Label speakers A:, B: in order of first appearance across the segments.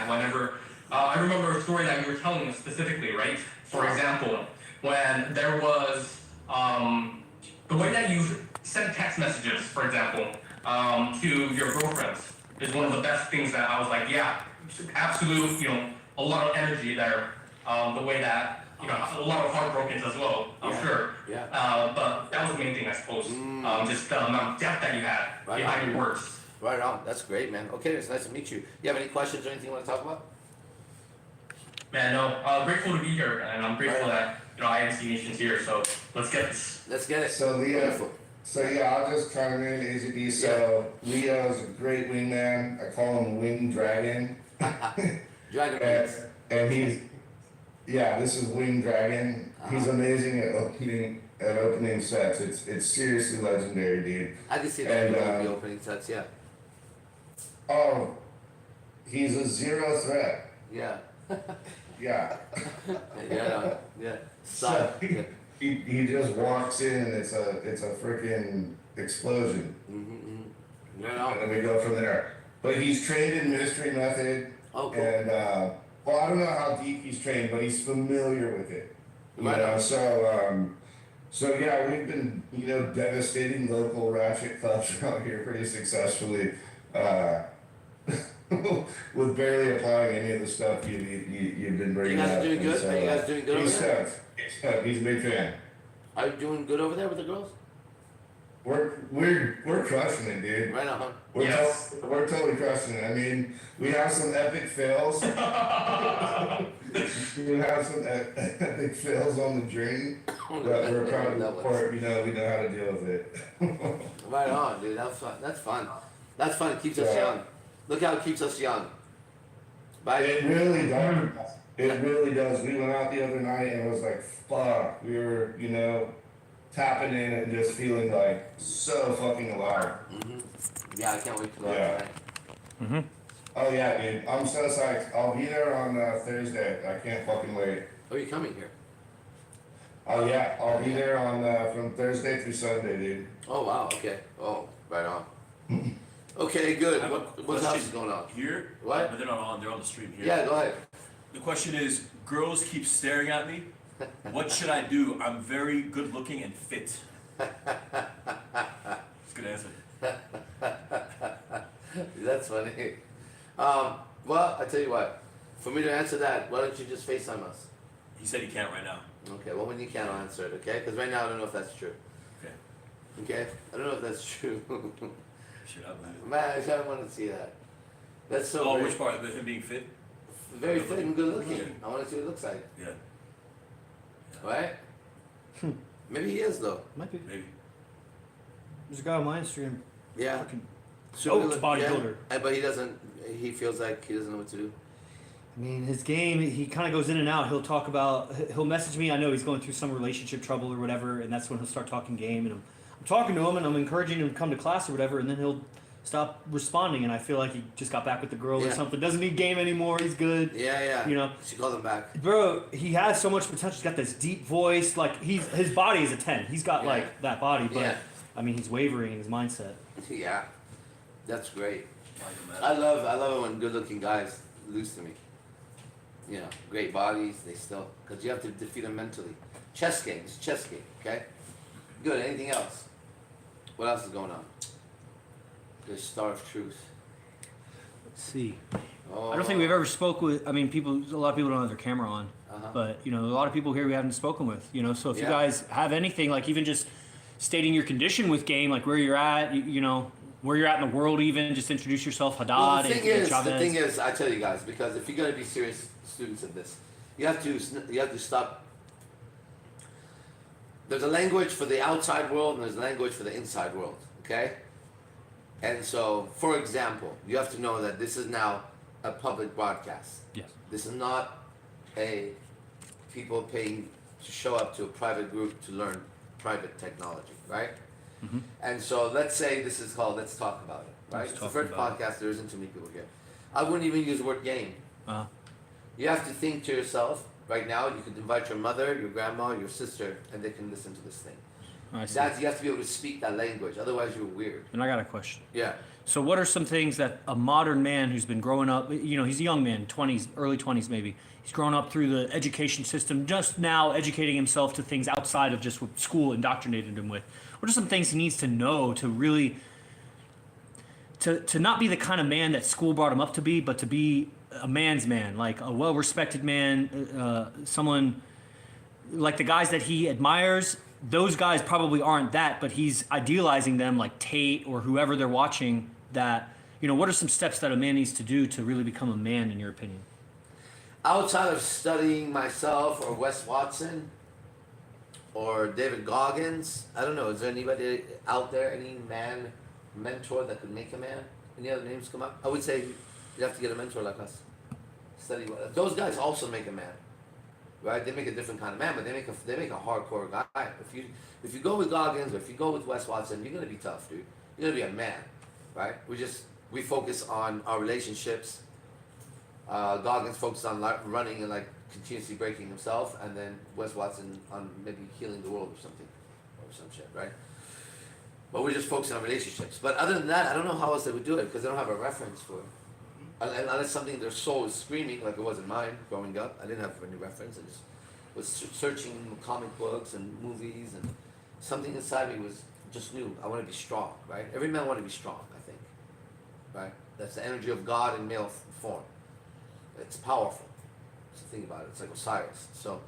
A: that whenever, I remember a story that you were telling us specifically, right? For example, when there was, the way that you send text messages, for example, to your girlfriends is one of the best things that I was like, yeah, absolute, a lot of energy there. The way that, a lot of heartbrokens as well, I'm sure.
B: Yeah.
A: But that was the main thing, I suppose. Just the amount of depth that you had behind your words.
B: Right on. That's great, man. Okay, it's nice to meet you. You have any questions or anything you want to talk about?
A: Man, no, grateful to be here, and I'm grateful that, IMC Nation's here, so let's get this.
B: Let's get it.
C: So Leo, I'll just chime in, AZD. So Leo's a great wingman. I call him Wing Dragon.
B: Dragon.
C: And this is Wing Dragon. He's amazing at opening sets. It's seriously legendary, dude.
B: I can see that the opening sets, yeah.
C: Oh, he's a zero threat.
B: Yeah.
C: Yeah.
B: Yeah.
C: So he just walks in. It's a freaking explosion.
B: Yeah.
C: And then we go from there. But he's trained in Mystery Method.
B: Oh, cool.
C: And I don't know how deep he's trained, but he's familiar with it. So yeah, we've been devastating local ratchet clubs around here pretty successfully. With barely applying any of the stuff you've been bringing up.
B: You guys doing good?
C: So,
B: are you guys doing good over there?
C: He's a big fan.
B: Are you doing good over there with the girls?
C: We're crushing it, dude.
B: Right on, huh?
C: We're totally crushing it. I mean, we have some epic fails. We have some epic fails on the journey, but we're proud to report. We know how to deal with it.
B: Right on, dude. That's fun. That's fun. It keeps us young. Look how it keeps us young.
C: It really does. It really does. We went out the other night and it was like, fuck. We were, tapping in and just feeling like so fucking alive.
B: Yeah, I can't wait to go out tonight.
C: Oh yeah, dude. I'm so psyched. I'll be there on Thursday. I can't fucking wait.
B: Oh, you're coming here?
C: Oh yeah, I'll be there on from Thursday through Sunday, dude.
B: Oh wow. Okay. Oh, right on. Okay, good. What else is going on?
D: Here?
B: What?
D: But they're not on. They're on the stream here.
B: Yeah, go ahead.
D: The question is, girls keep staring at me. What should I do? I'm very good looking and fit. That's a good answer.
B: That's funny. Well, I tell you what. For me to answer that, why don't you just FaceTime us?
D: He said he can't right now.
B: Okay. Well, when you can, I'll answer it. Okay? Because right now I don't know if that's true.
D: Okay.
B: Okay? I don't know if that's true.
D: Shut up, man.
B: Man, I don't want to see that. That's so.
D: Oh,
B: great.
D: which part? Him being fit?
B: Very fit and good looking. I want to see what it looks like.
D: Yeah.
B: Right? Maybe he is though.
E: Might be.
D: Maybe.
E: There's a guy on my Instagram.
B: Yeah.
E: Fucking
B: Super
E: it's bodybuilder.
B: Yeah, but he doesn't. He feels like he doesn't know what to do.
E: I mean, his game, he kind of goes in and out. He'll message me. I know he's going through some relationship trouble or whatever, and that's when he'll start talking game. And I'm talking to him, and I'm encouraging him to come to class or whatever, and then he'll stop responding. And I feel like he just got back with the girl or something. Doesn't need game anymore. He's good.
B: Yeah.
E: You know.
B: She called him back.
E: Bro, he has so much potential. He's got this deep voice. Like his body is a 10. He's got like that body, but I mean, he's wavering in his mindset.
B: Yeah, that's great. I love it when good-looking guys lose to me. You know, great bodies. They still, because you have to defeat them mentally. Chess game. It's chess game. Okay. Good. Anything else? What else is going on? The Star of Truth.
E: Let's see.
B: Oh.
E: I don't think we've ever spoke with. I mean, a lot of people don't have their camera on, but a lot of people here we haven't spoken with. So if you guys have anything, like even just stating your condition with game, like where you're at, where you're at in the world, even just introduce yourself, Haddad.
B: Well, the thing is, I tell you guys, because if you're gonna be serious students of this, you have to stop. There's a language for the outside world and there's a language for the inside world. Okay. And so, for example, you have to know that this is now a public broadcast.
E: Yes.
B: This is not a people paying to show up to a private group to learn private technology, right? Mm-hmm. And so let's say this is called Let's Talk About It, right? It's the first podcast, there isn't too many people here. I wouldn't even use the word game. You have to think to yourself, right now, you could invite your mother, your grandma, your sister, and they can listen to this thing.
E: I see.
B: That's, you have to be able to speak that language. Otherwise, you're weird.
E: And I got a question.
B: Yeah.
E: So, what are some things that a modern man who's been growing up, he's a young man, 20s, early 20s maybe, he's grown up through the education system, just now educating himself to things outside of just what school indoctrinated him with? What are some things he needs to know to really, to not be the kind of man that school brought him up to be, but to be a man's man, like a well-respected man, someone like the guys that he admires? Those guys probably aren't that, but he's idealizing them, like Tate or whoever they're watching. That, what are some steps that a man needs to do to really become a man, in your opinion?
B: Outside of studying myself or Wes Watson or David Goggins, I don't know, is there anybody out there, any man mentor that could make a man? Any other names come up? I would say you have to get a mentor like us. Study those guys also make a man, right? They make a different kind of man, but they make a hardcore guy. If you go with Goggins or if you go with Wes Watson, you're gonna be tough, dude. You're gonna be a man, right? We focus on our relationships. Goggins focused on running and like continuously breaking himself, and then Wes Watson on maybe healing the world or something, or some shit, right? But we're just focusing on relationships. But other than that, I don't know how else they would do it because they don't have a reference for it. Unless something their soul is screaming, like it wasn't mine growing up. I didn't have any reference. I just was searching comic books and movies, and something inside me was just knew I want to be strong, right? Every man want to be strong, I think, right? That's the energy of God in male form. It's powerful. So think about it. It's like Osiris. So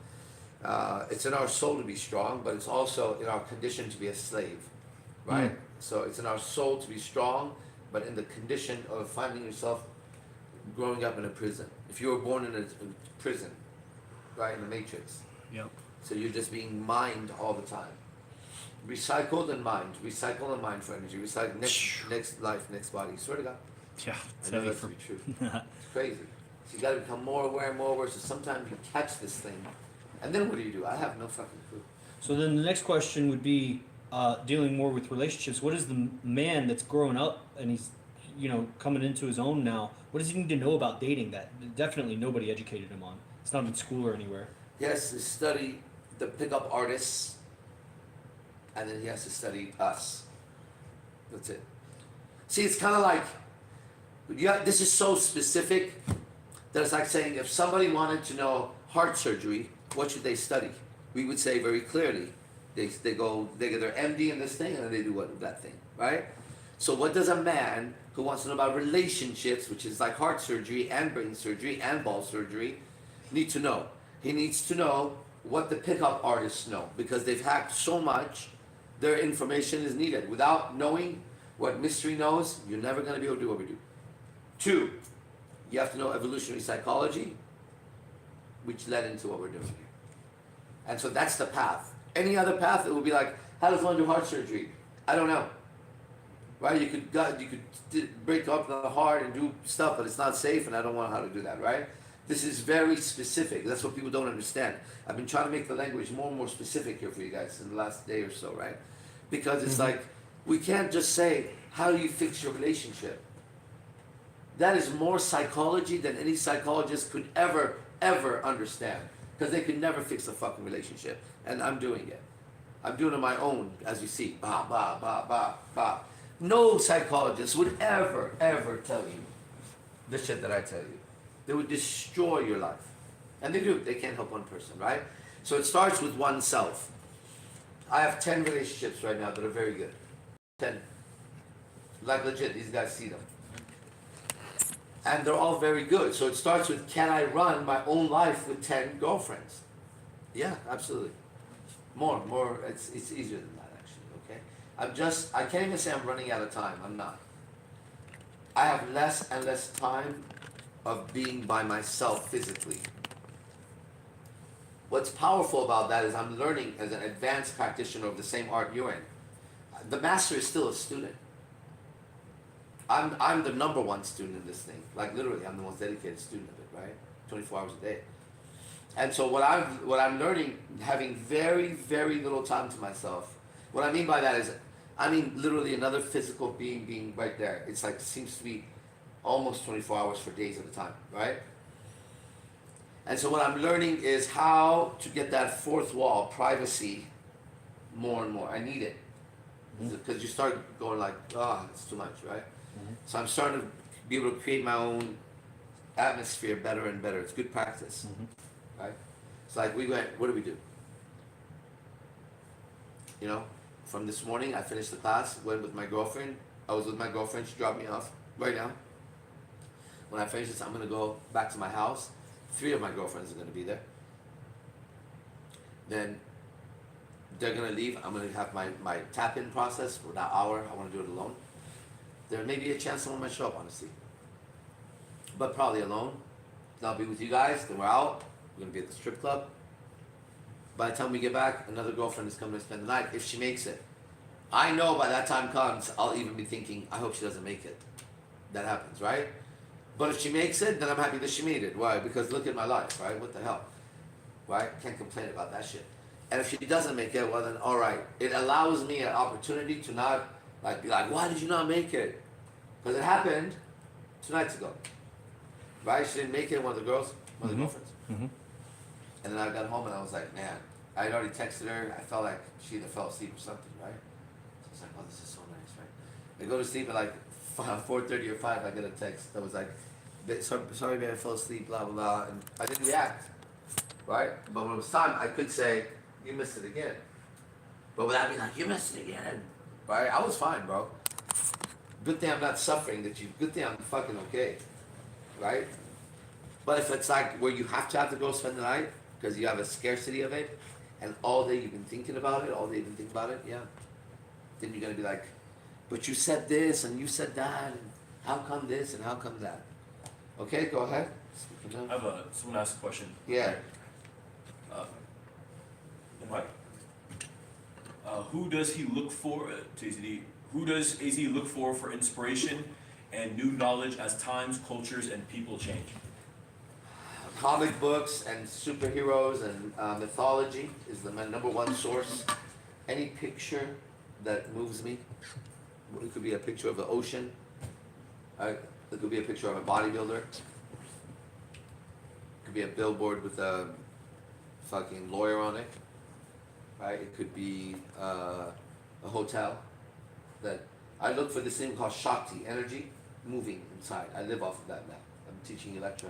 B: it's in our soul to be strong, but it's also in our condition to be a slave, right? So it's in our soul to be strong, but in the condition of finding yourself growing up in a prison. If you were born in a prison, right, in the Matrix.
E: Yep.
B: So you're just being mined all the time. Recycled and mined. Recycle and mind for energy. Recycle next life, next body. Swear to God.
E: Yeah.
B: I know that to be true. It's crazy. So you got to become more aware. So sometimes you catch this thing, and then what do? I have no fucking clue.
E: So then the next question would be dealing more with relationships. What is the man that's growing up and he's, coming into his own now? What does he need to know about dating that definitely nobody educated him on? It's not in school or anywhere.
B: He has to study the pickup artists, and then he has to study us. That's it. See, it's kind of like, this is so specific that it's like saying if somebody wanted to know heart surgery, what should they study? We would say very clearly, they get their MD in this thing, and then they do what that thing, right? So what does a man who wants to know about relationships, which is like heart surgery and brain surgery and ball surgery, need to know? He needs to know what the pickup artists know, because they've hacked so much, their information is needed. Without knowing what mystery knows, you're never going to be able to do what we do. 2, you have to know evolutionary psychology, which led into what we're doing here. And so that's the path. Any other path, it would be like, how does one do heart surgery? I don't know. Right? You could break up the heart and do stuff, but it's not safe, and I don't know how to do that, right? This is very specific. That's what people don't understand. I've been trying to make the language more and more specific here for you guys in the last day or so, right? Because it's like, we can't just say, how do you fix your relationship? That is more psychology than any psychologist could ever understand. Because they could never fix a fucking relationship. And I'm doing it. I'm doing it on my own, as you see. Bah, bah, bah, bah, bah. No psychologist would ever tell you the shit that I tell you. They would destroy your life. And they do. They can't help one person, right? So it starts with oneself. I have 10 relationships right now that are very good. 10. Like legit, these guys see them. And they're all very good. So it starts with, can I run my own life with 10 girlfriends? Yeah, absolutely. More, it's easier than that actually, okay? I can't even say I'm running out of time, I'm not. I have less and less time of being by myself physically. What's powerful about that is I'm learning as an advanced practitioner of the same art you're in. The master is still a student. I'm the number one student in this thing. Like literally, I'm the most dedicated student of it, right? 24 hours a day. And so what I'm learning, having very, very little time to myself. What I mean by that is, I mean literally another physical being right there. It's like, seems to be almost 24 hours for days at a time, right? And so what I'm learning is how to get that fourth wall, privacy, more and more. I need it. Because you start going like, it's too much, right? So I'm starting to be able to create my own atmosphere better and better. It's good practice, right? It's like we went, what do we do? You know, from this morning, I finished the class, went with my girlfriend. I was with my girlfriend, she dropped me off right now. When I finish this, I'm gonna go back to my house. 3 of my girlfriends are gonna be there. Then they're gonna leave. I'm gonna have my tap-in process for that hour. I wanna do it alone. There may be a chance someone might show up, honestly. But probably alone. Then I'll be with you guys, then we're out. We're gonna be at the strip club. By the time we get back, another girlfriend is coming to spend the night, if she makes it. I know by that time comes, I'll even be thinking, I hope she doesn't make it. That happens, right? But if she makes it, then I'm happy that she made it. Why? Because look at my life, right? What the hell? Right? Can't complain about that shit. And if she doesn't make it, well then, alright. It allows me an opportunity to not, like, be like, why did you not make it? Because it happened 2 nights ago. Right? She didn't make it, one of the girls, one of the girlfriends. And then I got home and I was like, man, I had already texted her. I felt like she either fell asleep or something, right? So I was like, oh, this is so nice, right? I go to sleep at like 4:30 or 5, I get a text that was like, sorry man, I fell asleep, blah, blah, blah. And I didn't react, right? But when it was time, I could say, you missed it again. But without being like, you missed it again, right? I was fine, bro. Good thing I'm not suffering good thing I'm fucking okay, right? But if it's like where you have to go spend the night, because you have a scarcity of it, and all day you've been thinking about it, yeah. Then you're gonna be like, but you said this, and you said that, and how come this, and how come that? Okay, go ahead.
D: I have someone asked a question.
B: Yeah.
D: Mike. Who does he look for, to AZD, who does AZD look for inspiration and new knowledge as times, cultures, and people change?
B: Comic books and superheroes and mythology is my number one source. Any picture that moves me. It could be a picture of the ocean. It could be a picture of a bodybuilder. It could be a billboard with a fucking lawyer on it. Right? It could be a hotel. That I look for this thing called Shakti, energy moving inside. I live off of that now. I'm teaching Electra.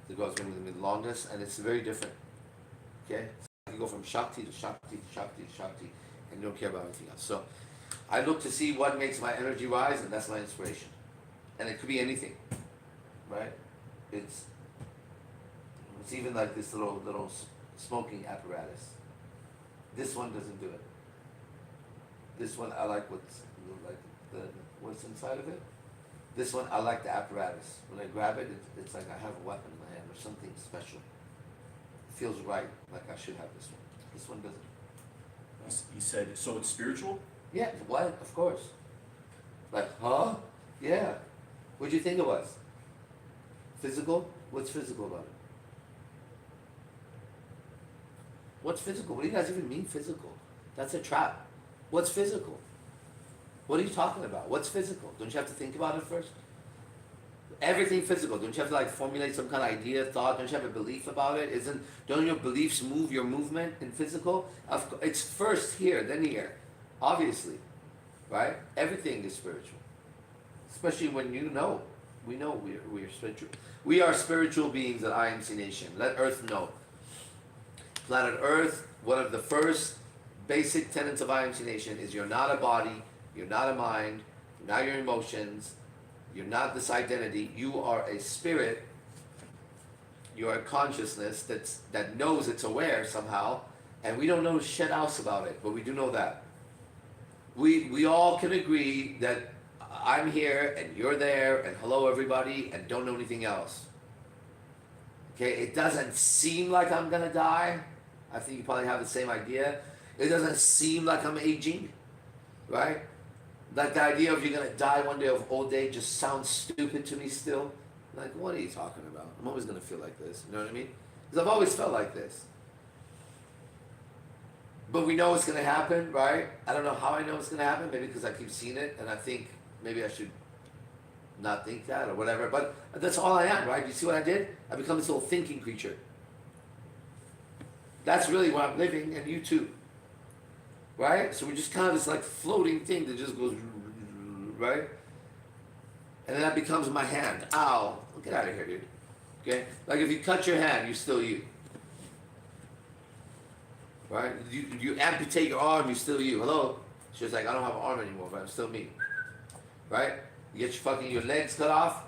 B: The girl's been with me the longest, and it's very different. Okay? You go from Shakti to Shakti to Shakti to Shakti, and you don't care about anything else. So I look to see what makes my energy rise, and that's my inspiration. And it could be anything, right? It's even like this little smoking apparatus. This one doesn't do it. This one I like what's inside of it. This one I like the apparatus. When I grab it, it's like I have a weapon in my hand or something special. It feels right, like I should have this one. This one doesn't.
D: You said, so it's spiritual?
B: Yeah, what? Of course. Like, huh? Yeah. What'd you think it was? Physical? What's physical about it? What's physical? What do you guys even mean physical? That's a trap. What's physical? What are you talking about? What's physical? Don't you have to think about it first? Everything physical. Don't you have to like formulate some kind of idea, thought? Don't you have a belief about it? Don't your beliefs move your movement in physical? It's first here, then here. Obviously. Right? Everything is spiritual. Especially when we know we are spiritual. We are spiritual beings at IMC Nation. Let Earth know. Planet Earth, one of the first basic tenets of IMC Nation is you're not a body, you're not a mind, you're not your emotions, you're not this identity. You are a spirit. You are a consciousness that knows it's aware somehow, and we don't know shit else about it, but we do know that. We all can agree that I'm here and you're there and hello everybody and don't know anything else. Okay, it doesn't seem like I'm gonna die. I think you probably have the same idea. It doesn't seem like I'm aging, right? Like the idea of you're gonna die one day of old age just sounds stupid to me still. Like, what are you talking about? I'm always gonna feel like this, you know what I mean? Because I've always felt like this. But we know it's gonna happen, right? I don't know how I know it's gonna happen, maybe because I keep seeing it and I think maybe I should not think that or whatever, but that's all I am, right? You see what I did? I become this little thinking creature. That's really where I'm living, and you too. right? So we're just kind of this like floating thing that just goes, right? And then that becomes my hand. Ow! Get out of here, dude. Okay? Like if you cut your hand, you're still you. Right? You amputate your arm, you're still you. Hello? She's like, I don't have an arm anymore, but I'm still me. Right? You get your legs cut off.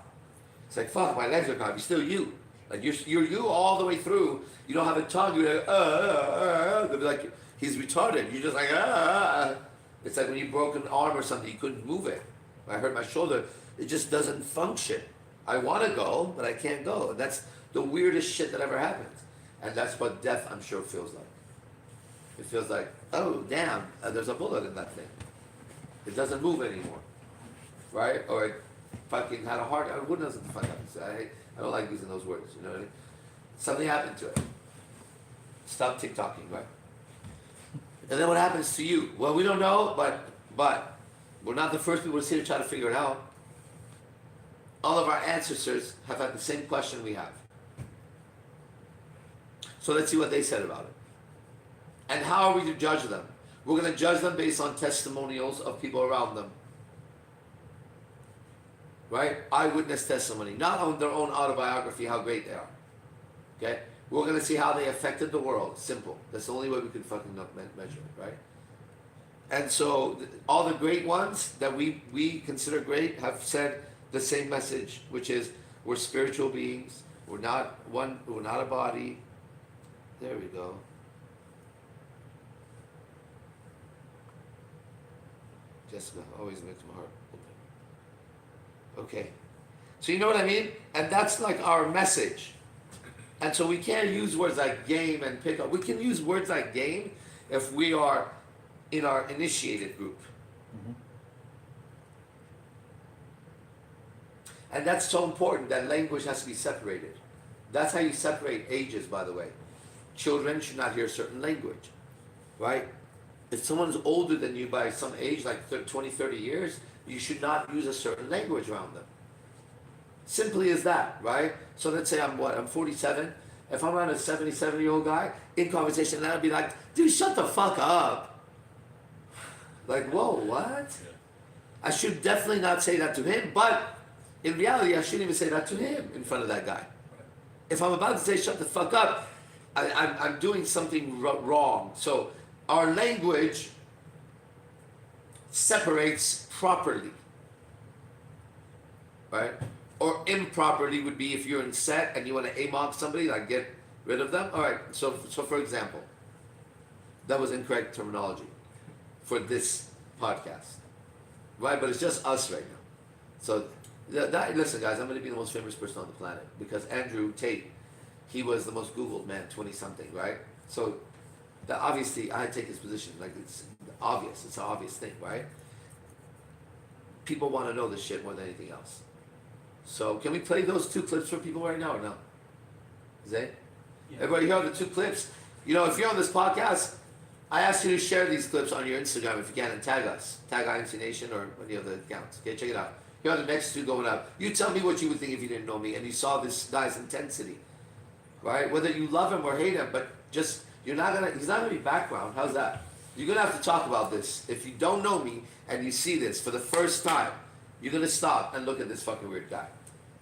B: It's like, fuck, my legs are cut off. You're still you. Like you're you all the way through. You don't have a tongue. You're like, they'll be like, he's retarded. You're just like, It's like when you broke an arm or something, you couldn't move it. I hurt my shoulder. It just doesn't function. I want to go, but I can't go. And that's the weirdest shit that ever happens. And that's what death, I'm sure, feels like. It feels like, oh, damn, there's a bullet in that thing. It doesn't move anymore. Right? Or it fucking had a heart. Who knows what the fuck happens? I don't like using those words, you know what I mean? Something happened to it. Stop TikToking, right? And then what happens to you? Well, we don't know, but we're not the first people to see to try to figure it out. All of our ancestors have had the same question we have. So let's see what they said about it. And how are we to judge them? We're going to judge them based on testimonials of people around them. Right? Eyewitness testimony. Not on their own autobiography, how great they are. Okay? We're going to see how they affected the world. Simple. That's the only way we can fucking measure it, right? And so all the great ones that we consider great have said the same message, which is we're spiritual beings. We're not a body. There we go. Jessica always makes my heart open. Okay. So you know what I mean? And that's like our message. And so we can't use words like game and pick up. We can use words like game if we are in our initiated group.
E: Mm-hmm.
B: And that's so important that language has to be separated. That's how you separate ages, by the way. Children should not hear certain language, right? If someone's older than you by some age, like 20, 30 years, you should not use a certain language around them. Simply as that, right? So let's say I'm 47. If I'm around a 77-year-old guy, in conversation, I'd be like, dude, shut the fuck up. Like, whoa, what? I should definitely not say that to him, but in reality, I shouldn't even say that to him in front of that guy. If I'm about to say shut the fuck up, I'm doing something wrong. So our language separates properly, right? Or improperly would be if you're in set and you want to AMOB somebody, like get rid of them. All right, so for example, that was incorrect terminology for this podcast, right? But it's just us right now. So listen, guys, I'm going to be the most famous person on the planet because Andrew Tate, he was the most Googled man, 20-something, right? So that obviously I take his position, like it's obvious, it's an obvious thing, right? People want to know this shit more than anything else. So can we play those two clips for people right now or no? Zay? Yeah. Everybody hear the two clips? You know, if you're on this podcast, I ask you to share these clips on your Instagram if you can and tag us. Tag IMC Nation or any of the accounts. Okay, check it out. Here are the next two going up. You tell me what you would think if you didn't know me and you saw this guy's intensity. Right? Whether you love him or hate him, but just, he's not gonna be background. How's that? You're gonna have to talk about this. If you don't know me and you see this for the first time, you're gonna stop and look at this fucking weird guy.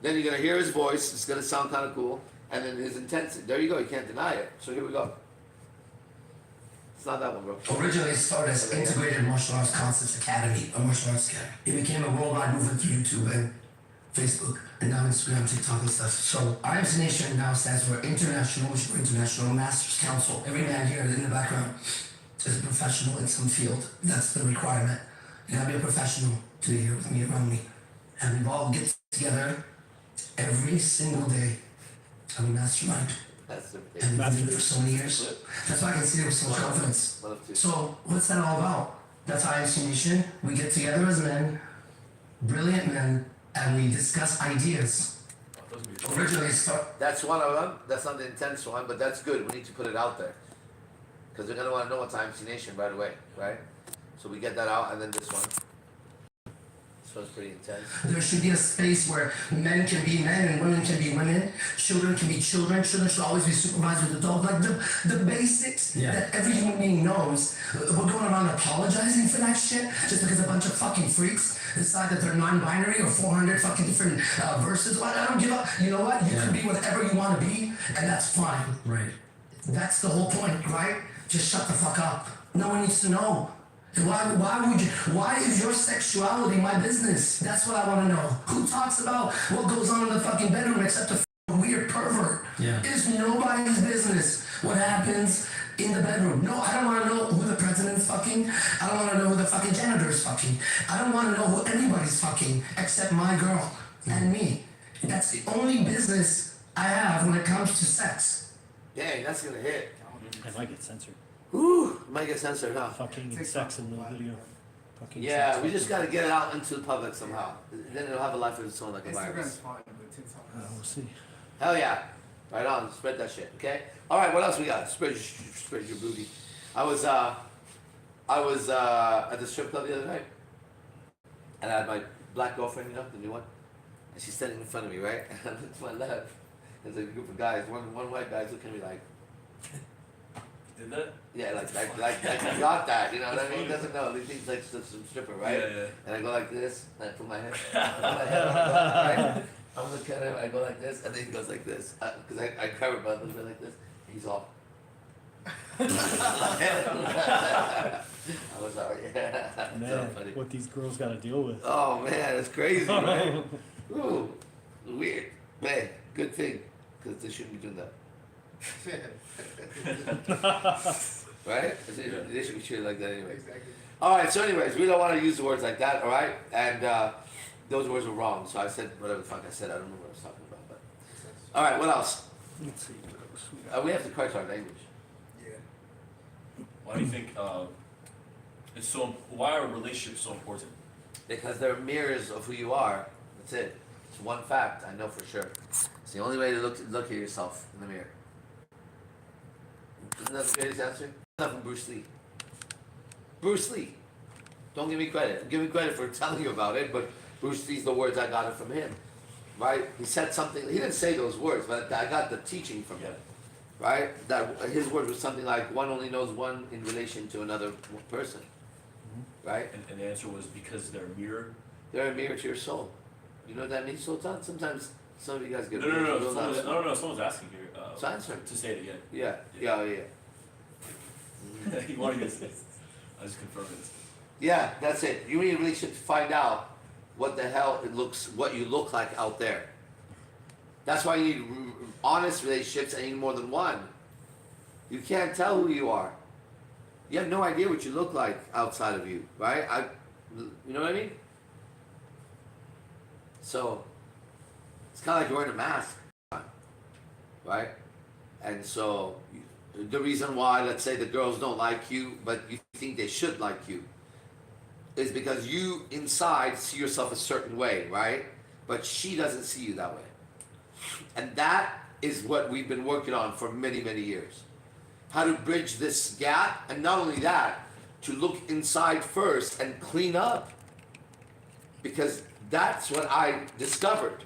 B: Then you're gonna hear his voice, it's gonna sound kind of cool, and then his intensity. There you go, you can't deny it. So here we go. It's not that one, bro.
F: Originally it started as Integrated Martial Arts Concepts Academy, a martial arts academy. It became a worldwide movement through YouTube and Facebook, and now Instagram, TikTok, and stuff. So IMC Nation now stands for International Masters Council. Every man here in the background is a professional in some field. That's the requirement. You gotta be a professional to be here with me, around me. And we all get together every single day and we mastermind.
B: That's the
F: And we've been doing it for so many years. That's why I can see it with so much confidence. So what's that all about? That's IMC Nation. We get together as men, brilliant men, and we discuss ideas. Originally
B: That's one of them. That's not the intense one, but that's good. We need to put it out there. Because they're going to want to know what's IMC Nation right away, right? So we get that out, and then this one. So it's pretty intense.
F: There should be a space where men can be men and women can be women. Children can be children. Children should always be supervised with adults. Like the basics that every human being knows. We're going around apologizing for that shit just because a bunch of fucking freaks decide that they're non-binary or 400 fucking different verses. Well, I don't give up. You know what? You can be whatever you want to be, and that's fine.
G: Right.
F: That's the whole point, right? Just shut the fuck up. No one needs to know. And why is your sexuality my business? That's what I want to know. Who talks about what goes on in the fucking bedroom except a weird pervert?
G: Yeah.
F: It's nobody's business what happens in the bedroom. No, I don't want to know who the president's fucking. I don't want to know who the fucking janitor's fucking. I don't want to know who anybody's fucking except my girl and me. That's the only business I have when it comes to sex.
B: Dang, that's gonna hit.
E: It might get censored.
B: Whew, might get censored, huh?
E: Fucking and sex in the video. Fucking
B: Yeah,
E: sex.
B: we just gotta get it out into the public somehow. Then it'll have a life of its own like a
H: Instagram's
B: virus.
H: fine, but TikTok
E: We'll see.
B: Hell yeah. Right on, spread that shit, okay? Alright, what else we got? Spread your booty. I was at the strip club the other night. And I had my black girlfriend, you know, the new one. And she's standing in front of me, right? And I look to my left. There's a group of guys, one white guy's looking at me like,
D: Did that?
B: yeah, like he got that, you know what I mean? He doesn't know. He thinks like some stripper, right?
D: Yeah.
B: And I go like this, and I put my head, right? I'm looking at him, I go like this, and then he goes like this. Because I grab it by a little bit like this, and he's all. I was all, yeah. So
E: Man,
B: funny.
E: what these girls got to deal with.
B: Oh man, it's crazy, right? Ooh, weird. Man, good thing, because they shouldn't be doing that. Right? They should be treated like that anyway.
H: Exactly.
B: Alright, so anyways, we don't want to use the words like that, alright? And those words were wrong, so I said whatever the fuck I said, I don't know what I was talking about, but. Alright, what else?
E: Let's see what else we got.
B: We have to correct our language.
H: Yeah.
D: Why do you think it's so? Why are relationships so important?
B: Because they're mirrors of who you are. That's it. It's one fact, I know for sure. It's the only way to look at yourself in the mirror. Isn't that the greatest answer? Not from Bruce Lee. Bruce Lee. Don't give me credit. Give me credit for telling you about it, but Bruce Lee's the words I got it from him. Right? He said something, he didn't say those words, but I got the teaching from him. Right? That his word was something like one only knows one in relation to another person. Right?
D: And the answer was because they're a mirror.
B: They're a mirror to your soul. You know what that means, Sultan? Sometimes some of you guys get
D: No. Someone's asking here.
B: So answer.
D: To say it again.
B: Yeah.
D: You want to get this? I just confirmed this.
B: Yeah, that's it. You need a relationship to find out what the hell what you look like out there. That's why you need honest relationships, and you need more than one. You can't tell who you are. You have no idea what you look like outside of you, right? You know what I mean? So, it's kind of like wearing a mask, right? And so, the reason why, let's say, the girls don't like you, but you think they should like you, is because you inside see yourself a certain way, right? But she doesn't see you that way. And that is what we've been working on for many, many years. How to bridge this gap, and not only that, to look inside first and clean up. Because that's what I discovered.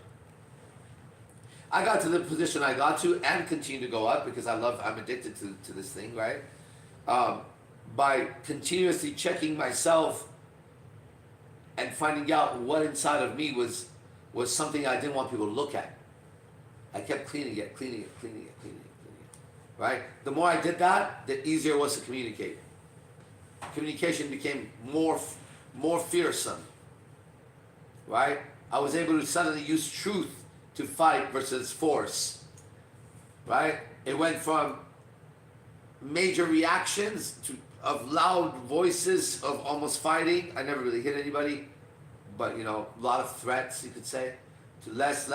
B: I got to the position I got to and continue to go up because I'm addicted to this thing, right? By continuously checking myself and finding out what inside of me was something I didn't want people to look at. I kept cleaning it, right? The more I did that, the easier it was to communicate. Communication became more fearsome, right? I was able to suddenly use truth to fight versus force, right? It went from major reactions of loud voices of almost fighting. I never really hit anybody, but a lot of threats, you could say, to less,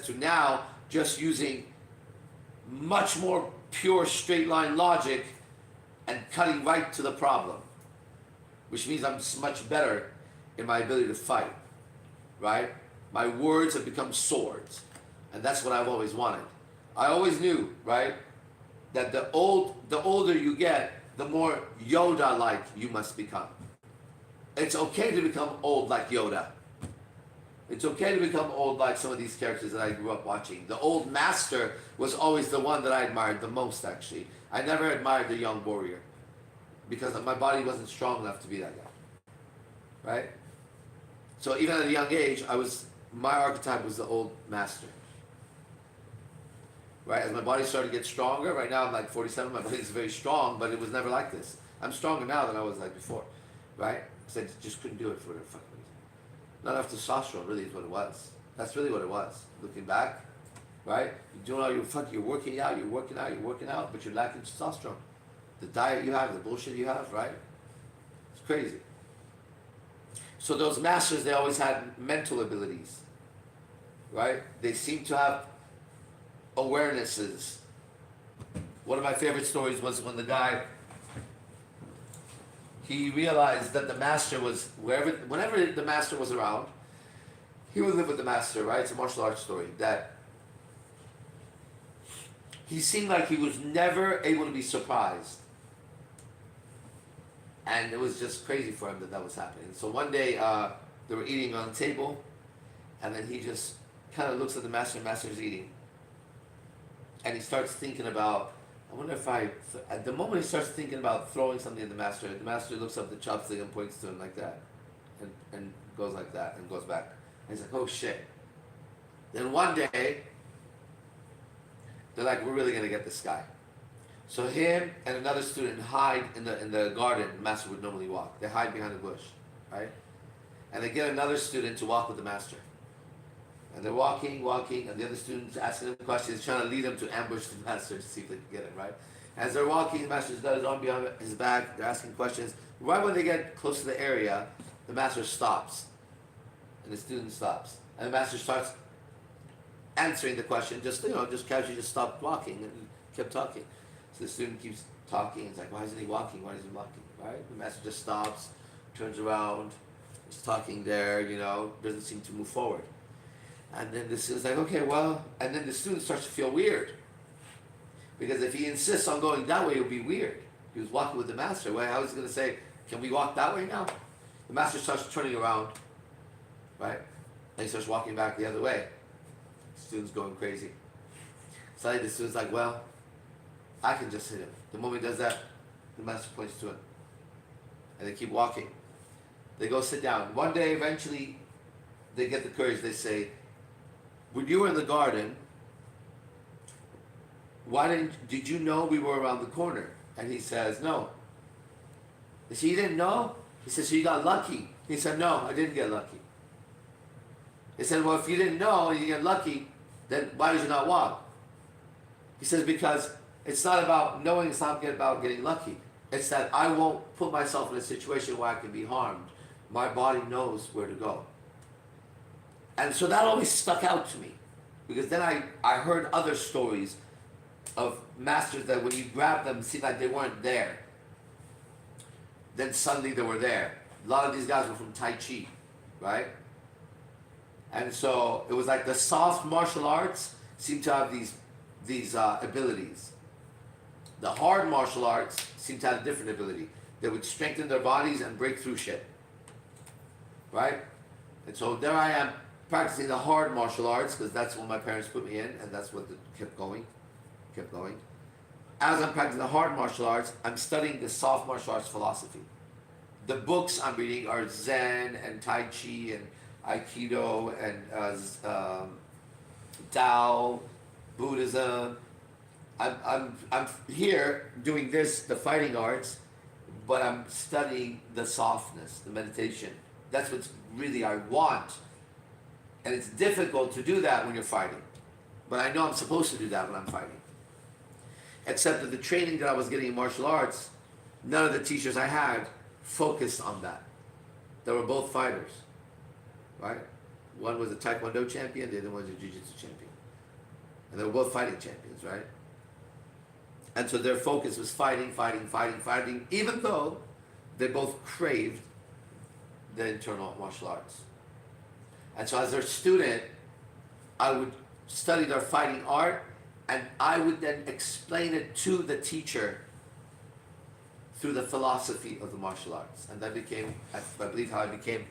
B: to now just using much more pure straight line logic and cutting right to the problem, which means I'm just much better in my ability to fight, right? My words have become swords, and that's what I've always wanted. I always knew, right, that the older you get, the more Yoda-like you must become. It's okay to become old like Yoda, It's okay to become old like some of these characters that I grew up watching. The old master was always the one that I admired the most, actually. I never admired the young warrior because my body wasn't strong enough to be that guy. Right? So even at a young age, my archetype was the old master. Right? As my body started to get stronger, right now I'm like 47, my body is very strong, but it was never like this. I'm stronger now than I was like before. Right? Because I just couldn't do it for whatever fucking reason. Not enough testosterone really is what it was. That's really what it was. Looking back, right? You're doing all you're working out, but you're lacking testosterone. The diet you have, the bullshit you have, right? It's crazy. So those masters, they always had mental abilities, right? They seem to have awarenesses. One of my favorite stories was when the guy, he realized that the master was whenever the master was around, he would live with the master, right? It's a martial arts story that he seemed like he was never able to be surprised. And it was just crazy for him that was happening. So one day, they were eating on the table, and then he just kind of looks at the master, and the master's eating. And he starts thinking about, I wonder if at the moment he starts thinking about throwing something at the master looks up the chopstick and points to him like that. And goes like that, and goes back. And he's like, oh shit. Then one day, they're like, we're really gonna get this guy. So him and another student hide in the garden the master would normally walk. They hide behind a bush, right? And they get another student to walk with the master. And they're walking, and the other student's asking them questions, trying to lead them to ambush the master to see if they can get him, right? As they're walking, the master's got his arm behind his back, they're asking questions. Right when they get close to the area, the master stops. And the student stops. And the master starts answering the question, just casually just stopped walking and kept talking. So the student keeps talking, it's like, why isn't he walking? Right? The master just stops, turns around, is talking there, doesn't seem to move forward. And then the student's like, okay, well, and then the student starts to feel weird. Because if he insists on going that way, it'll be weird. He was walking with the master. Well, how is he going to say, can we walk that way now? The master starts turning around, right? And he starts walking back the other way. The student's going crazy. Suddenly the student's like, well, I can just hit him. The moment he does that, the master points to him. And they keep walking. They go sit down. One day, eventually, they get the courage. They say, when you were in the garden, did you know we were around the corner? And he says, no. They say, you didn't know? He says, so you got lucky. He said, no, I didn't get lucky. He said, well, if you didn't know and you get lucky, then why did you not walk? He says, because it's not about knowing, it's not about getting lucky. It's that I won't put myself in a situation where I can be harmed. My body knows where to go. And so that always stuck out to me. Because then I heard other stories of masters that when you grab them, it seemed like they weren't there. Then suddenly they were there. A lot of these guys were from Tai Chi, right? And so it was like the soft martial arts seemed to have these abilities. The hard martial arts seemed to have a different ability. They would strengthen their bodies and break through shit. Right? And so there I am practicing the hard martial arts because that's what my parents put me in, and that's what kept going. As I'm practicing the hard martial arts, I'm studying the soft martial arts philosophy. The books I'm reading are Zen and Tai Chi and Aikido and Tao, Buddhism. I'm here doing this, the fighting arts, but I'm studying the softness, the meditation. That's what really I want. And it's difficult to do that when you're fighting. But I know I'm supposed to do that when I'm fighting. Except that the training that I was getting in martial arts, none of the teachers I had focused on that. They were both fighters. Right? One was a Taekwondo champion, the other one was a Jiu-Jitsu champion. And they were both fighting champions, right? And so their focus was fighting, even though they both craved the internal martial arts. And so as their student, I would study their fighting art, and I would then explain it to the teacher through the philosophy of the martial arts. And that became, I believe, how I became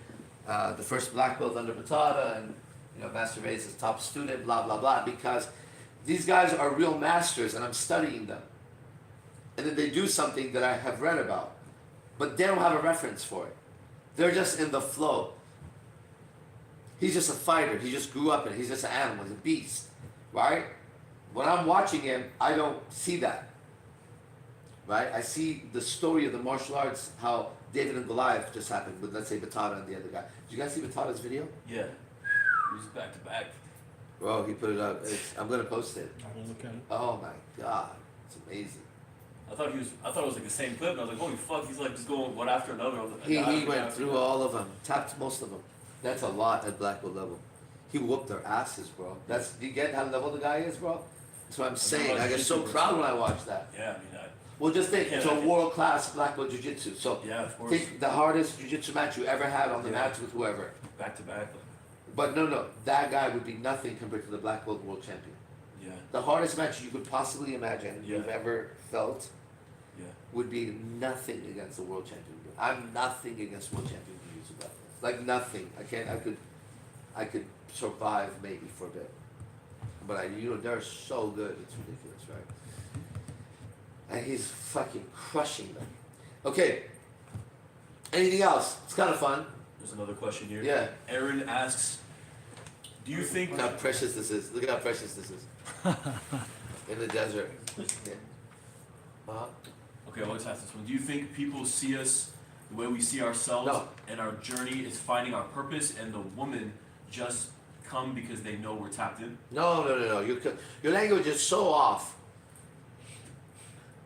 B: the first black belt under Batata, and Master Ray's his top student, blah blah blah. Because these guys are real masters, and I'm studying them. And then they do something that I have read about, but they don't have a reference for it. They're just in the flow. He's just a fighter. He just grew up in it. He's just an animal. He's a beast, right? When I'm watching him, I don't see that, right? I see the story of the martial arts, how David and Goliath just happened with, let's say, Batata and the other guy. Did you guys see Batata's video?
D: Yeah. He was back to back.
B: Bro, he put it up. I'm gonna post it.
E: I will look at it.
B: Oh my god, it's amazing.
D: I thought it was like the same clip, and I was like, holy fuck, he's like just going one after another. I was like,
B: He went through all of them, tapped most of them. That's a lot at black belt level. He whooped their asses, bro. Do you get how level the guy is, bro? That's what I'm saying. I get so proud when I watch that.
D: Yeah, I mean,
B: Well, just think, it's a world-class black belt jiu-jitsu. So
D: yeah, of course.
B: think the hardest jiu-jitsu match you ever had on the
D: Yeah.
B: mat with whoever.
D: Back to back.
B: But no, that guy would be nothing compared to the black belt world champion.
D: Yeah,
B: The hardest match you could possibly imagine
D: Yeah.
B: you've ever felt
D: yeah.
B: would be nothing against the world champion. I'm nothing against world champion jiu-jitsu black belts. Like nothing. I could survive maybe for a bit. But they're so good, it's ridiculous, right? And he's fucking crushing them. Okay. Anything else? It's kind of fun.
D: There's another question here.
B: Yeah.
D: Aaron asks, do you think
B: Look how precious this is. Look at how precious this is. In the desert. Yeah. Uh-huh.
D: Okay, I'll always ask this one. Do you think people see us the way we see ourselves,
B: No.
D: and our journey is finding our purpose, and the woman just come because they know we're tapped in?
B: No. Your language is so off.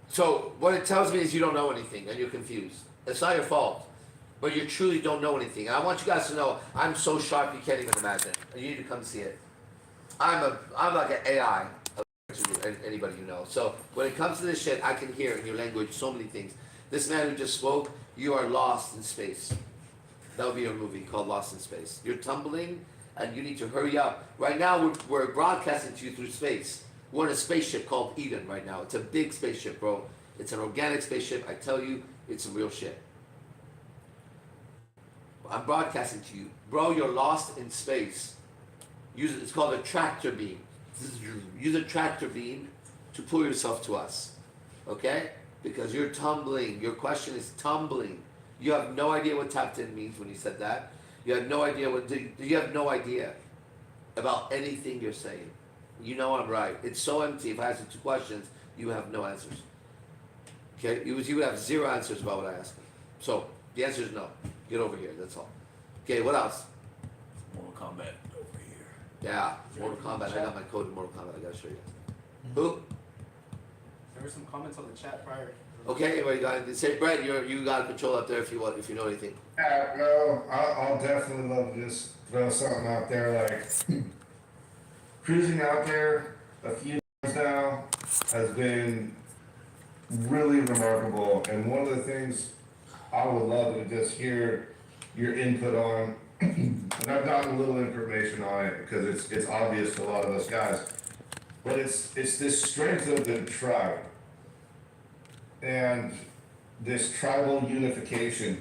B: So what it tells me is you don't know anything and you're confused. It's not your fault, but you truly don't know anything. And I want you guys to know I'm so sharp you can't even imagine. And you need to come see it. I'm like an AI to anybody you know. So when it comes to this shit, I can hear in your language so many things. This man who just spoke, you are lost in space. That would be a movie called Lost in Space. You're tumbling and you need to hurry up. Right now we're broadcasting to you through space. We're in a spaceship called Eden right now. It's a big spaceship, bro. It's an organic spaceship. I tell you, it's some real shit. I'm broadcasting to you. Bro, you're lost in space. It's called a tractor beam. Use a tractor beam to pull yourself to us. Okay? Because you're tumbling. Your question is tumbling. You have no idea what tapped in means when you said that. You have no idea you have no idea about anything you're saying. You know I'm right. It's so empty. If I ask you 2 questions, you have no answers. Okay? You would have 0 answers about what I asked you. So, the answer is no. Get over here. That's all. Okay, what else?
D: Mortal Kombat over here.
B: Yeah, Mortal Kombat. I got my code in Mortal Kombat. I gotta show you. Who?
G: There were some comments on the chat prior.
B: Okay, anybody got anything? Say, Brett, you got control up there if you know anything.
C: Yeah, no, I'll definitely love to just throw something out there like cruising out there a few times now has been really remarkable, and one of the things I would love to just hear your input on, and I've gotten a little information on it because it's obvious to a lot of us guys, but it's this strength of the tribe and this tribal unification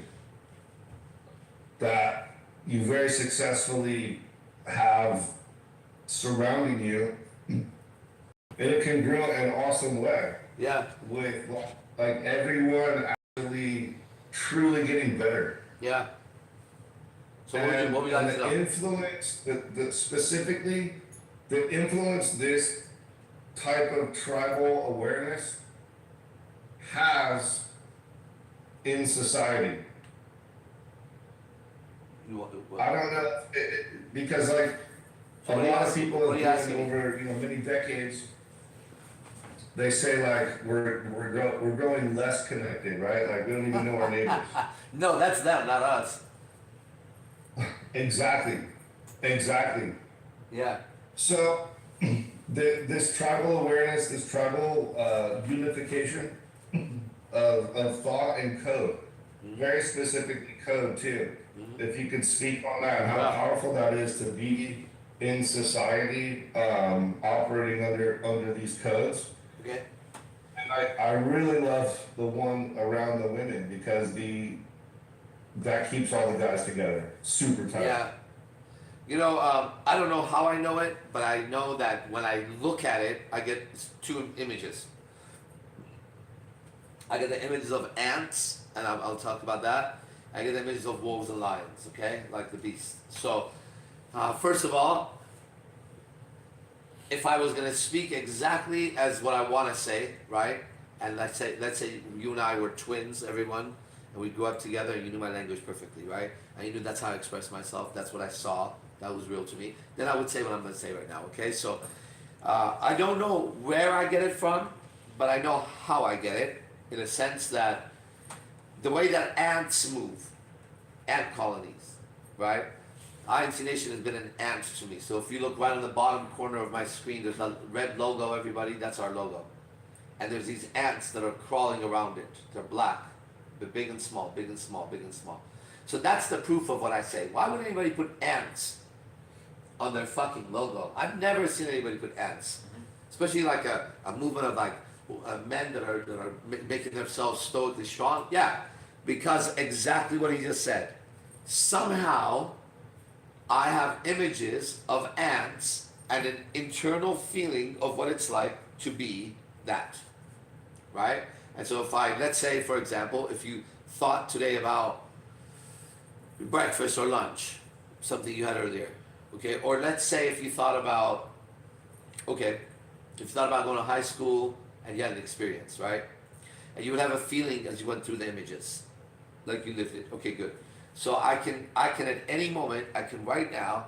C: that you very successfully have surrounding you in a congruent and awesome way.
B: Yeah,
C: With like everyone actually truly getting better.
B: yeah. So
C: And
B: what would you like to
C: the
B: know?
C: influence specifically the influence this type of tribal awareness has in society. I don't know because like
B: So
C: a
B: what are you
C: lot of
B: asking-
C: people
B: what are
C: have
B: you
C: been
B: asking me?
C: over many decades. They say like we're growing less connected, right? Like we don't even know our neighbors.
B: No, that's them, not us.
C: Exactly.
B: Yeah,
C: So this tribal awareness, this tribal unification of thought and code, very specifically code too. If you could speak on that, and how
B: Yeah.
C: powerful that is to be in society, operating under these codes.
B: okay.
C: And I really love the one around the women because that keeps all the guys together. Super tight.
B: Yeah. You know, I don't know how I know it, but I know that when I look at it, I get two images. I get the images of ants, and I'll talk about that. I get the images of wolves and lions, okay? Like the beast. So, first of all, if I was going to speak exactly as what I want to say, right? And let's say you and I were twins, everyone, and we grew up together, and you knew my language perfectly, right? And you knew that's how I expressed myself. That's what I saw. That was real to me. Then I would say what I'm going to say right now, okay? So, I don't know where I get it from, but I know how I get it, in a sense that the way that ants move, ant colonies, right? IMC Nation has been an ant to me. So if you look right on the bottom corner of my screen, there's a red logo, everybody, that's our logo. And there's these ants that are crawling around it. They're black, but big and small, big and small, big and small. So that's the proof of what I say. Why would anybody put ants on their fucking logo? I've never seen anybody put ants. Especially like a movement of like men that are making themselves stoically strong. Yeah, because exactly what he just said. Somehow, I have images of ants and an internal feeling of what it's like to be that, right? And so if let's say, for example, if you thought today about breakfast or lunch, something you had earlier, okay? Or let's say if you thought about, if you thought about going to high school and you had an experience, right? And you would have a feeling as you went through the images, like you lived it. Okay, good. So I can at any moment, I can right now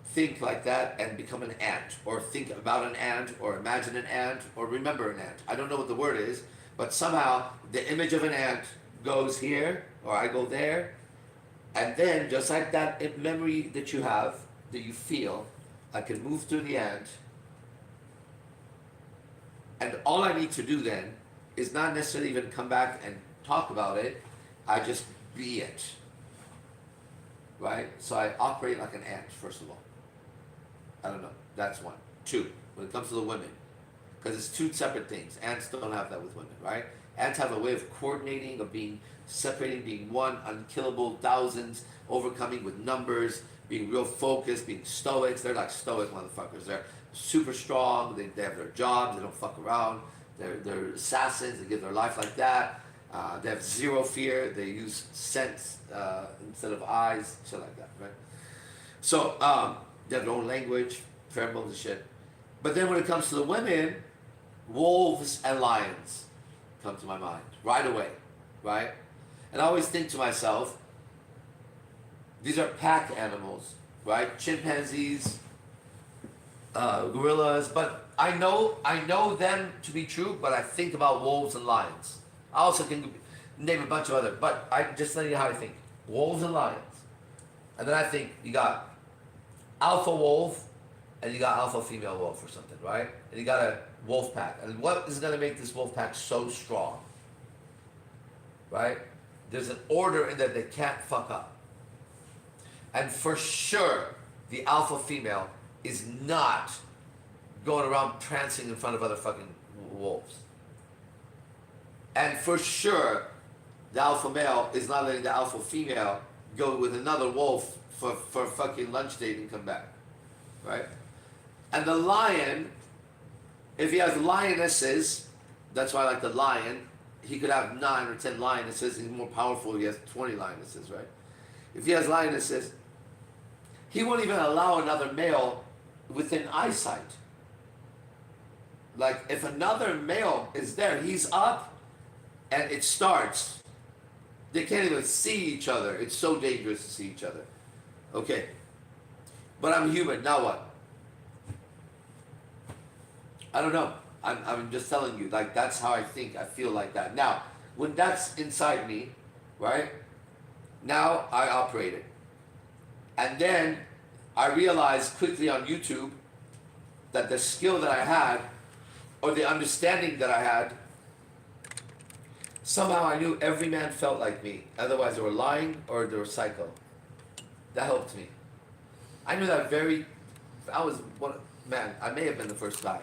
B: think like that and become an ant, or think about an ant, or imagine an ant, or remember an ant. I don't know what the word is, but somehow the image of an ant goes here, or I go there, and then just like that memory that you have, that you feel, I can move through the ant, and all I need to do then is not necessarily even come back and talk about it, I just be it, right? So I operate like an ant, first of all. I don't know, that's one. Two, when it comes to the women, because it's two separate things. Ants don't have that with women, right? Ants have a way of coordinating, of being separating, being one, unkillable, thousands, overcoming with numbers, being real focused, being stoics. They're like stoic motherfuckers. They're super strong, they have their jobs, they don't fuck around. They're assassins, they give their life like that. They have zero fear. They use scents instead of eyes, shit like that, right? So they have their own language, pheromones and shit. But then when it comes to the women, wolves and lions come to my mind right away, right? And I always think to myself, these are pack animals, right? Chimpanzees, gorillas, but I know them to be true, but I think about wolves and lions. I also can name a bunch of other, but I just tell you how I think. Wolves and lions. And then I think you got alpha wolf and you got alpha female wolf or something, right? And you got a wolf pack. And what is gonna make this wolf pack so strong? Right? There's an order in that they can't fuck up. And for sure, the alpha female is not going around prancing in front of other fucking wolves. And for sure, the alpha male is not letting the alpha female go with another wolf for fucking lunch date and come back, right? And the lion, if he has lionesses, that's why I like the lion, he could have 9 or 10 lionesses, he's more powerful, he has 20 lionesses, right? If he has lionesses, he won't even allow another male within eyesight. Like, if another male is there, he's up, and it starts. They can't even see each other. It's so dangerous to see each other. Okay. But I'm human. Now what? I don't know. I'm just telling you. Like, that's how I think. I feel like that. Now, when that's inside me, right? Now I operate it. And then I realized quickly on YouTube that the skill that I had, or the understanding that I had, somehow I knew every man felt like me. Otherwise, they were lying or they were psycho. That helped me. I knew that I may have been the first guy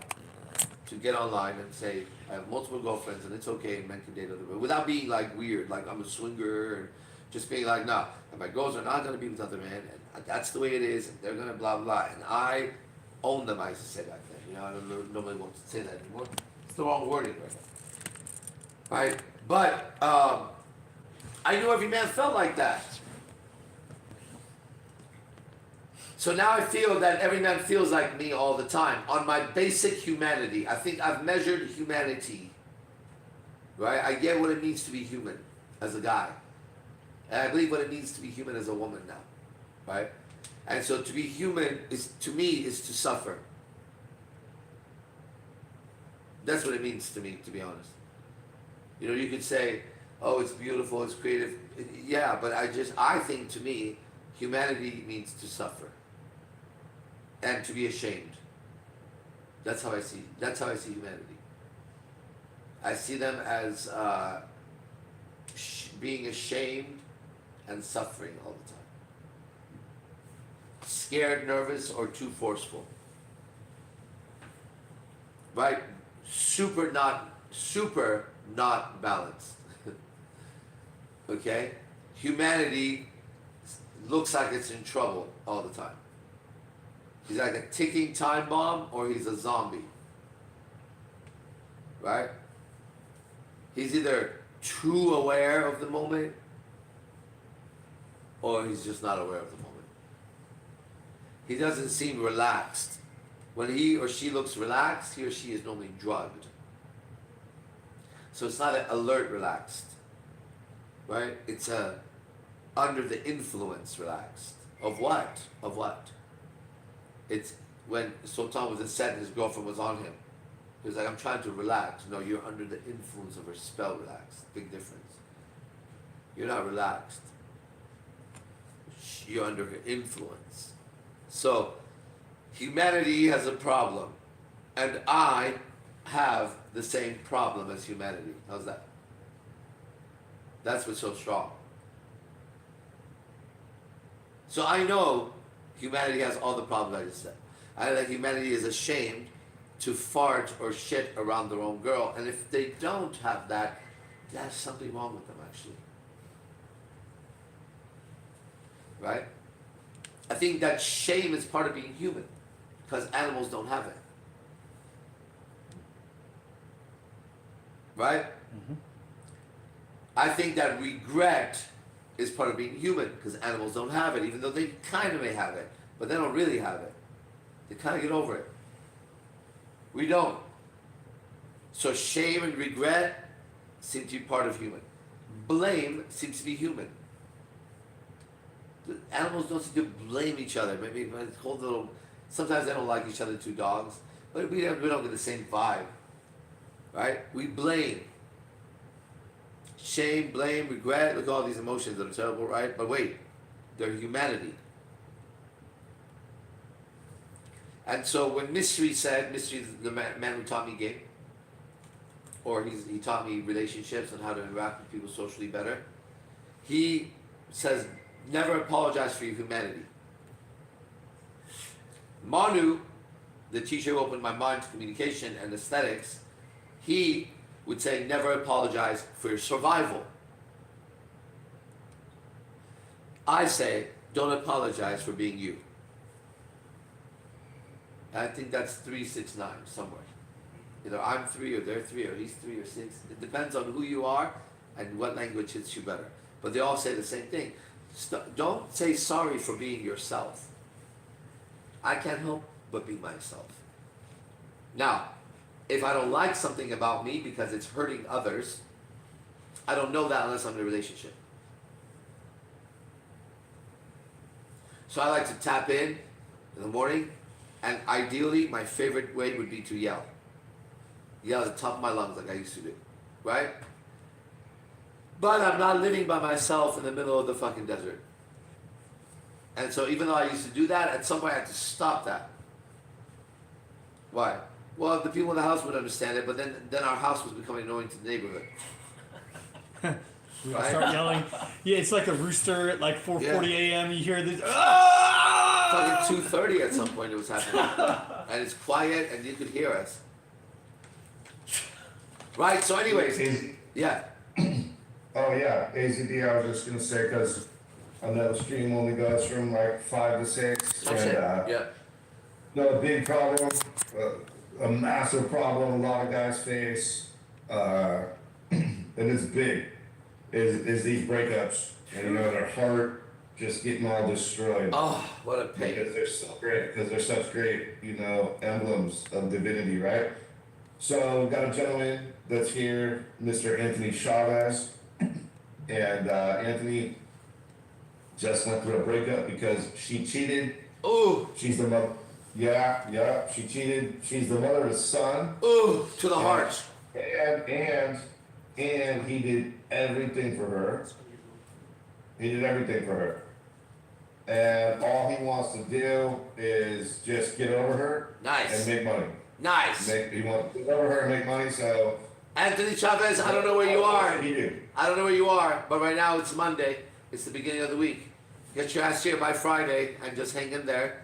B: to get online and say, I have multiple girlfriends and it's okay, men can date other women, without being like weird, like I'm a swinger, and Just being like, no, and my girls are not gonna be with other men, and that's the way it is, and they're gonna blah blah, and I own them. I used to say that thing, you know. I don't normally want to say that anymore. It's the wrong wording right now, right? But I knew every man felt like that. So now I feel that every man feels like me all the time on my basic humanity. I think I've measured humanity, right? I get what it means to be human as a guy. And I believe what it means to be human as a woman now, right? And so to be human is, to me, is to suffer. That's what it means to me, to be honest. You know, you could say, oh, it's beautiful, it's creative. Yeah, but I think to me, humanity means to suffer. And to be ashamed. That's how I see humanity. I see them as being ashamed and suffering all the time. Scared, nervous, or too forceful. Right? Super not balanced. Okay? Humanity looks like it's in trouble all the time. He's like a ticking time bomb, or he's a zombie. Right? He's either too aware of the moment, or he's just not aware of the moment. He doesn't seem relaxed. When he or she looks relaxed, he or she is normally drugged. So it's not an alert relaxed, right? It's a under the influence relaxed. Of what? Of what? It's when Sultan was in set and his girlfriend was on him. He was like, I'm trying to relax. No, you're under the influence of her spell relaxed. Big difference. You're not relaxed. You're under her influence. So, humanity has a problem. And I have the same problem as humanity. How's that? That's what's so strong. So I know humanity has all the problems I just said. I know that humanity is ashamed to fart or shit around their own girl. And if they don't have that, there's something wrong with them actually. Right? I think that shame is part of being human. Because animals don't have it. Right?
E: Mm-hmm.
B: I think that regret is part of being human because animals don't have it, even though they kind of may have it, but they don't really have it. They kind of get over it. We don't. So shame and regret seem to be part of human. Blame seems to be human. The animals don't seem to blame each other. Maybe it's called little. Sometimes they don't like each other, two dogs, but we don't get the same vibe, right? We blame. Shame, blame, regret, look at all these emotions that are terrible, right? But wait, they're humanity. And so when Mystery said, Mystery is the man who taught me game, or he taught me relationships and how to interact with people socially better, he says, never apologize for your humanity. Manu, the teacher who opened my mind to communication and aesthetics, he would say never apologize for your survival. I say don't apologize for being you. And I think that's 369 somewhere. Either I'm 3 or they're 3 or he's 3 or 6. It depends on who you are and what language hits you better. But they all say the same thing. Don't say sorry for being yourself. I can't help but be myself. Now, if I don't like something about me because it's hurting others, I don't know that unless I'm in a relationship. So I like to tap in the morning, and ideally my favorite way would be to yell. Yell at the top of my lungs like I used to do, right? But I'm not living by myself in the middle of the fucking desert. And so even though I used to do that, at some point I had to stop that. Why? Well, the people in the house would understand it, but then our house was becoming annoying to the neighborhood.
E: We
B: Right?
E: start yelling. Yeah, it's like a rooster at like 4:40 a.m. You hear this.
B: Fucking 2:30 at some point it was happening. And it's quiet and you could hear us. Right, so anyways, yeah.
C: Oh yeah, AZD. I was just gonna say because I know the stream only goes from like 5 to 6,
B: That's
C: and
B: it. Yeah.
C: no big problem, a massive problem. A lot of guys face, and it's big. Is these breakups, and you know their heart just getting all destroyed.
B: Oh, what a pain.
C: Because they're so great, because they're such great, you know, emblems of divinity, right? So we've got a gentleman that's here, Mr. Anthony Chavez, and Anthony just went through a breakup because she cheated.
B: Ooh,
C: She's the mother. Yeah, she cheated. She's the mother of his son,
B: ooh, to the heart.
C: and he did everything for her. He did everything for her. And all he wants to do is just get over her and
B: Nice.
C: make money.
B: Nice.
C: He wants to get over her and make money, so
B: Anthony Chavez, I don't know where you are.
C: He do.
B: I don't know where you are, but right now it's Monday. It's the beginning of the week. Get your ass here by Friday and just hang in there.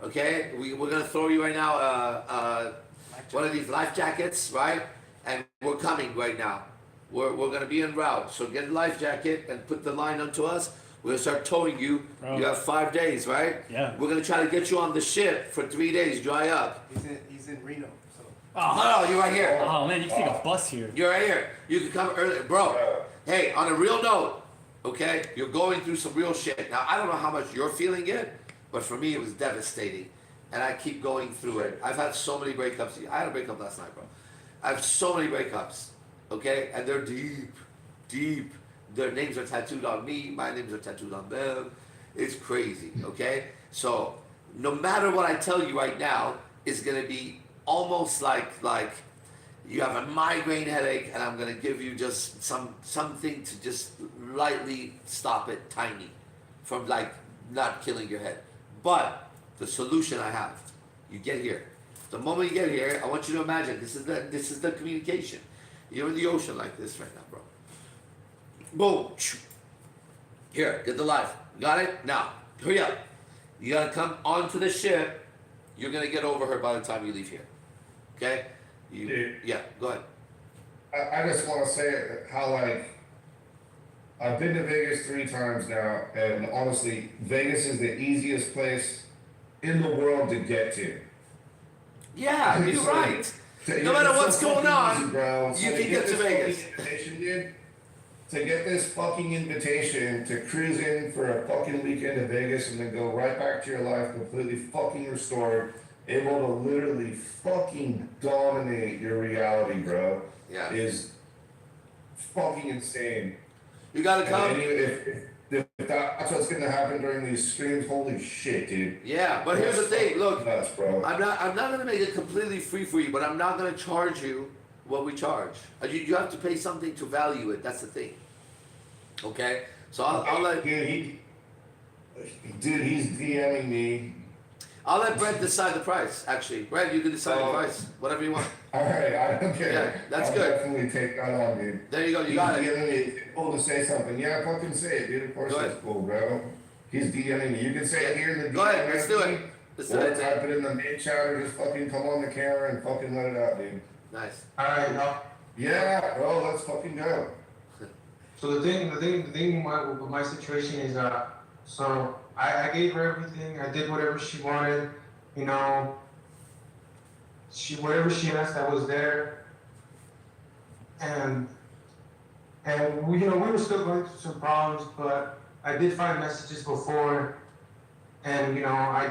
B: Okay? We're gonna throw you right now one of these life jackets, right? And we're coming right now. We're gonna be en route. So get a life jacket and put the line onto us. We're gonna start towing you.
E: Oh.
B: You have 5 days, right?
E: Yeah.
B: We're gonna try to get you on the ship for 3 days, dry up.
G: He's in Reno, so.
E: Oh,
B: No, you're right here.
E: oh man, you can take a bus here.
B: You're right here. You can come early, bro. Hey, on a real note, okay? You're going through some real shit. Now, I don't know how much you're feeling it, but for me, it was devastating. And I keep going through it. I've had so many breakups. I had a breakup last night, bro. I have so many breakups, okay? And they're deep, deep. Their names are tattooed on me. My names are tattooed on them. It's crazy, okay? So, no matter what I tell you right now, it's gonna be almost like you have a migraine headache, and I'm gonna give you just something to just lightly stop it, tiny, from like not killing your head. But the solution I have, you get here. The moment you get here, I want you to imagine this is the communication. You're in the ocean like this right now, bro. Boom. Here, get the life. Got it? Now, hurry up. You gotta come onto the ship. You're gonna get over her by the time you leave here. Okay? Yeah, go ahead.
C: I just want to say how like I've been to Vegas 3 times now, and honestly, Vegas is the easiest place in the world to get to.
B: Yeah, you're right. No matter what's going on, you can get to Vegas.
C: To get this fucking invitation to cruise in for a fucking weekend to Vegas and then go right back to your life completely fucking restored, able to literally fucking dominate your reality, bro,
B: Yeah.
C: is fucking insane.
B: You gotta
C: And
B: come.
C: if that's what's gonna happen during these streams, holy shit, dude.
B: Yeah, but here's the thing. Look,
C: Nuts, bro.
B: I'm not gonna make it completely free for you, but I'm not gonna charge you what we charge. You have to pay something to value it. That's the thing. Okay, so I'll let
C: Dude, he's DMing me.
B: I'll let Brett decide the price. Actually, Brett, you can decide the
C: Oh.
B: price, whatever you want.
C: Alright, I don't care.
B: Yeah, that's
C: I'll
B: good.
C: definitely take that on, dude.
B: There you go. You got it.
C: He's DMing me. It's cool to say something. Yeah, fucking say it, dude. Of course
B: Go
C: it's
B: ahead.
C: cool, bro. He's DMing me. You can say it here in the DM.
B: Go ahead. Let's do it. Let's do
C: Or
B: it.
C: type it in the main chat or just fucking come on the camera and fucking let it out, dude.
B: Nice.
H: Alright, now,
C: Yeah, bro, let's fucking go.
H: so the thing with my situation is, so I gave her everything, I did whatever she wanted, you know, whatever she asked, I was there, and we, you know, we were still going through some problems, but I did find messages before, and you know, my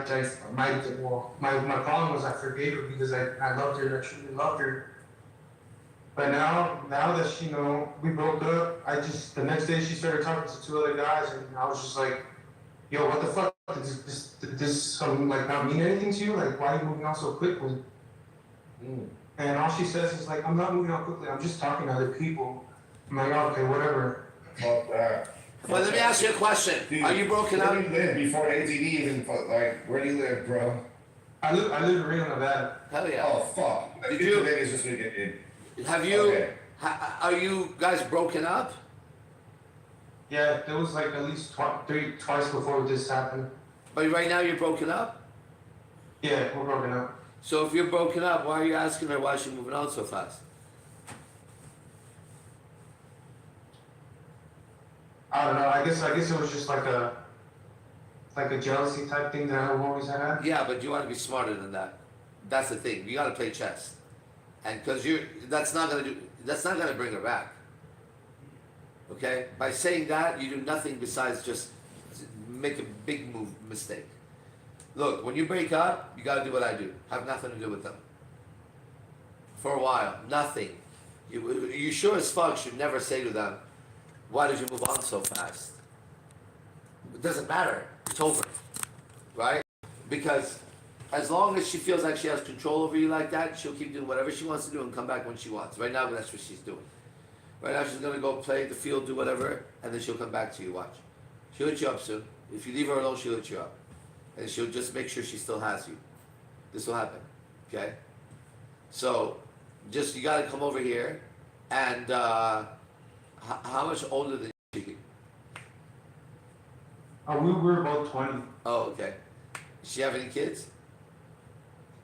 H: problem was I forgave her because I loved her, I truly loved her. But now that she, you know, we broke up, the next day she started talking to 2 other guys, and I was just like, yo, what the fuck? Did this like not mean anything to you? Like, why are you moving on so quickly? And all she says is like, I'm not moving on quickly, I'm just talking to other people. I'm like, okay, whatever.
C: Fuck that.
B: But let me ask you a question.
C: Dude,
B: Are you broken
C: where
B: up?
C: do you live before AZD even, like, where do you live, bro?
H: I live in Reno, Nevada.
B: Hell yeah.
C: Oh, fuck.
B: Did
C: Get
B: you-
C: to Vegas this weekend, dude.
B: Have you?
C: Okay.
B: Are you guys broken up?
H: Yeah, there was like at least twice before this happened.
B: But right now you're broken up.
H: Yeah, we're broken up.
B: So if you're broken up, why are you asking her why she's moving on so fast?
H: I don't know. I guess it was just like a jealousy type thing that I've always had.
B: Yeah, but you want to be smarter than that. That's the thing. You got to play chess, and because that's not gonna bring her back. Okay, by saying that, you do nothing besides just make a big mistake. Look, when you break up, you got to do what I do. Have nothing to do with them for a while. Nothing. You sure as fuck should never say to them, "Why did you move on so fast?" It doesn't matter. It's over, right? Because as long as she feels like she has control over you like that, she'll keep doing whatever she wants to do and come back when she wants. Right now, that's what she's doing. Right now, she's gonna go play the field, do whatever, and then she'll come back to you. Watch. She'll hit you up soon. If you leave her alone, she'll hit you up, and she'll just make sure she still has you. This will happen, okay? So, just you gotta come over here, and how much older than you?
H: We were both 20.
B: Oh, okay. Does she have any kids?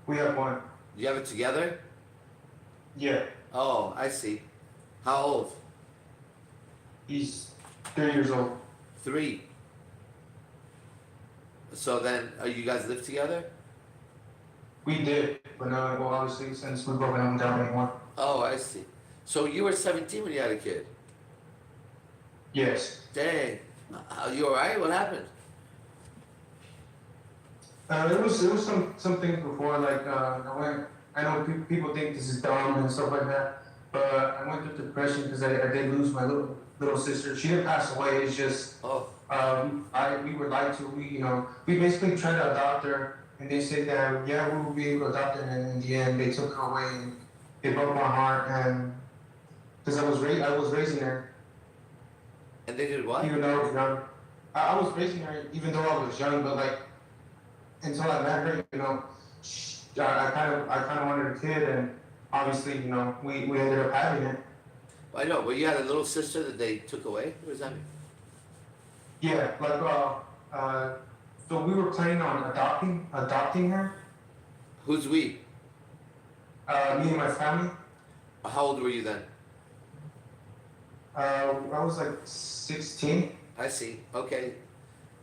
H: We have one.
B: Do you have it together?
H: Yeah.
B: Oh, I see. How old?
H: He's 3 years old.
B: 3. So then, you guys live together?
H: We did, but now, well, obviously, since we broke up, down anymore.
B: Oh, I see. So you were 17 when you had a kid?
H: Yes.
B: Dang. You alright? What happened?
H: There was some things before, like, I know people think this is dumb and stuff like that, but I went through depression because I did lose my little sister. She didn't pass away, it's just,
B: Oh,
H: we were lied to. We basically tried to adopt her, and they said that, yeah, we will be able to adopt her, and in the end, they took her away, and it broke my heart, and, because I was raising her,
B: and they did what?
H: even though I was young. I was raising her even though I was young, but like, until I met her, I kind of wanted a kid, and obviously, we ended up having it.
B: I know, but you had a little sister that they took away? What does that mean?
H: Yeah, like, so we were planning on adopting her,
B: Who's we?
H: me and my family.
B: How old were you then?
H: I was like 16.
B: I see. Okay.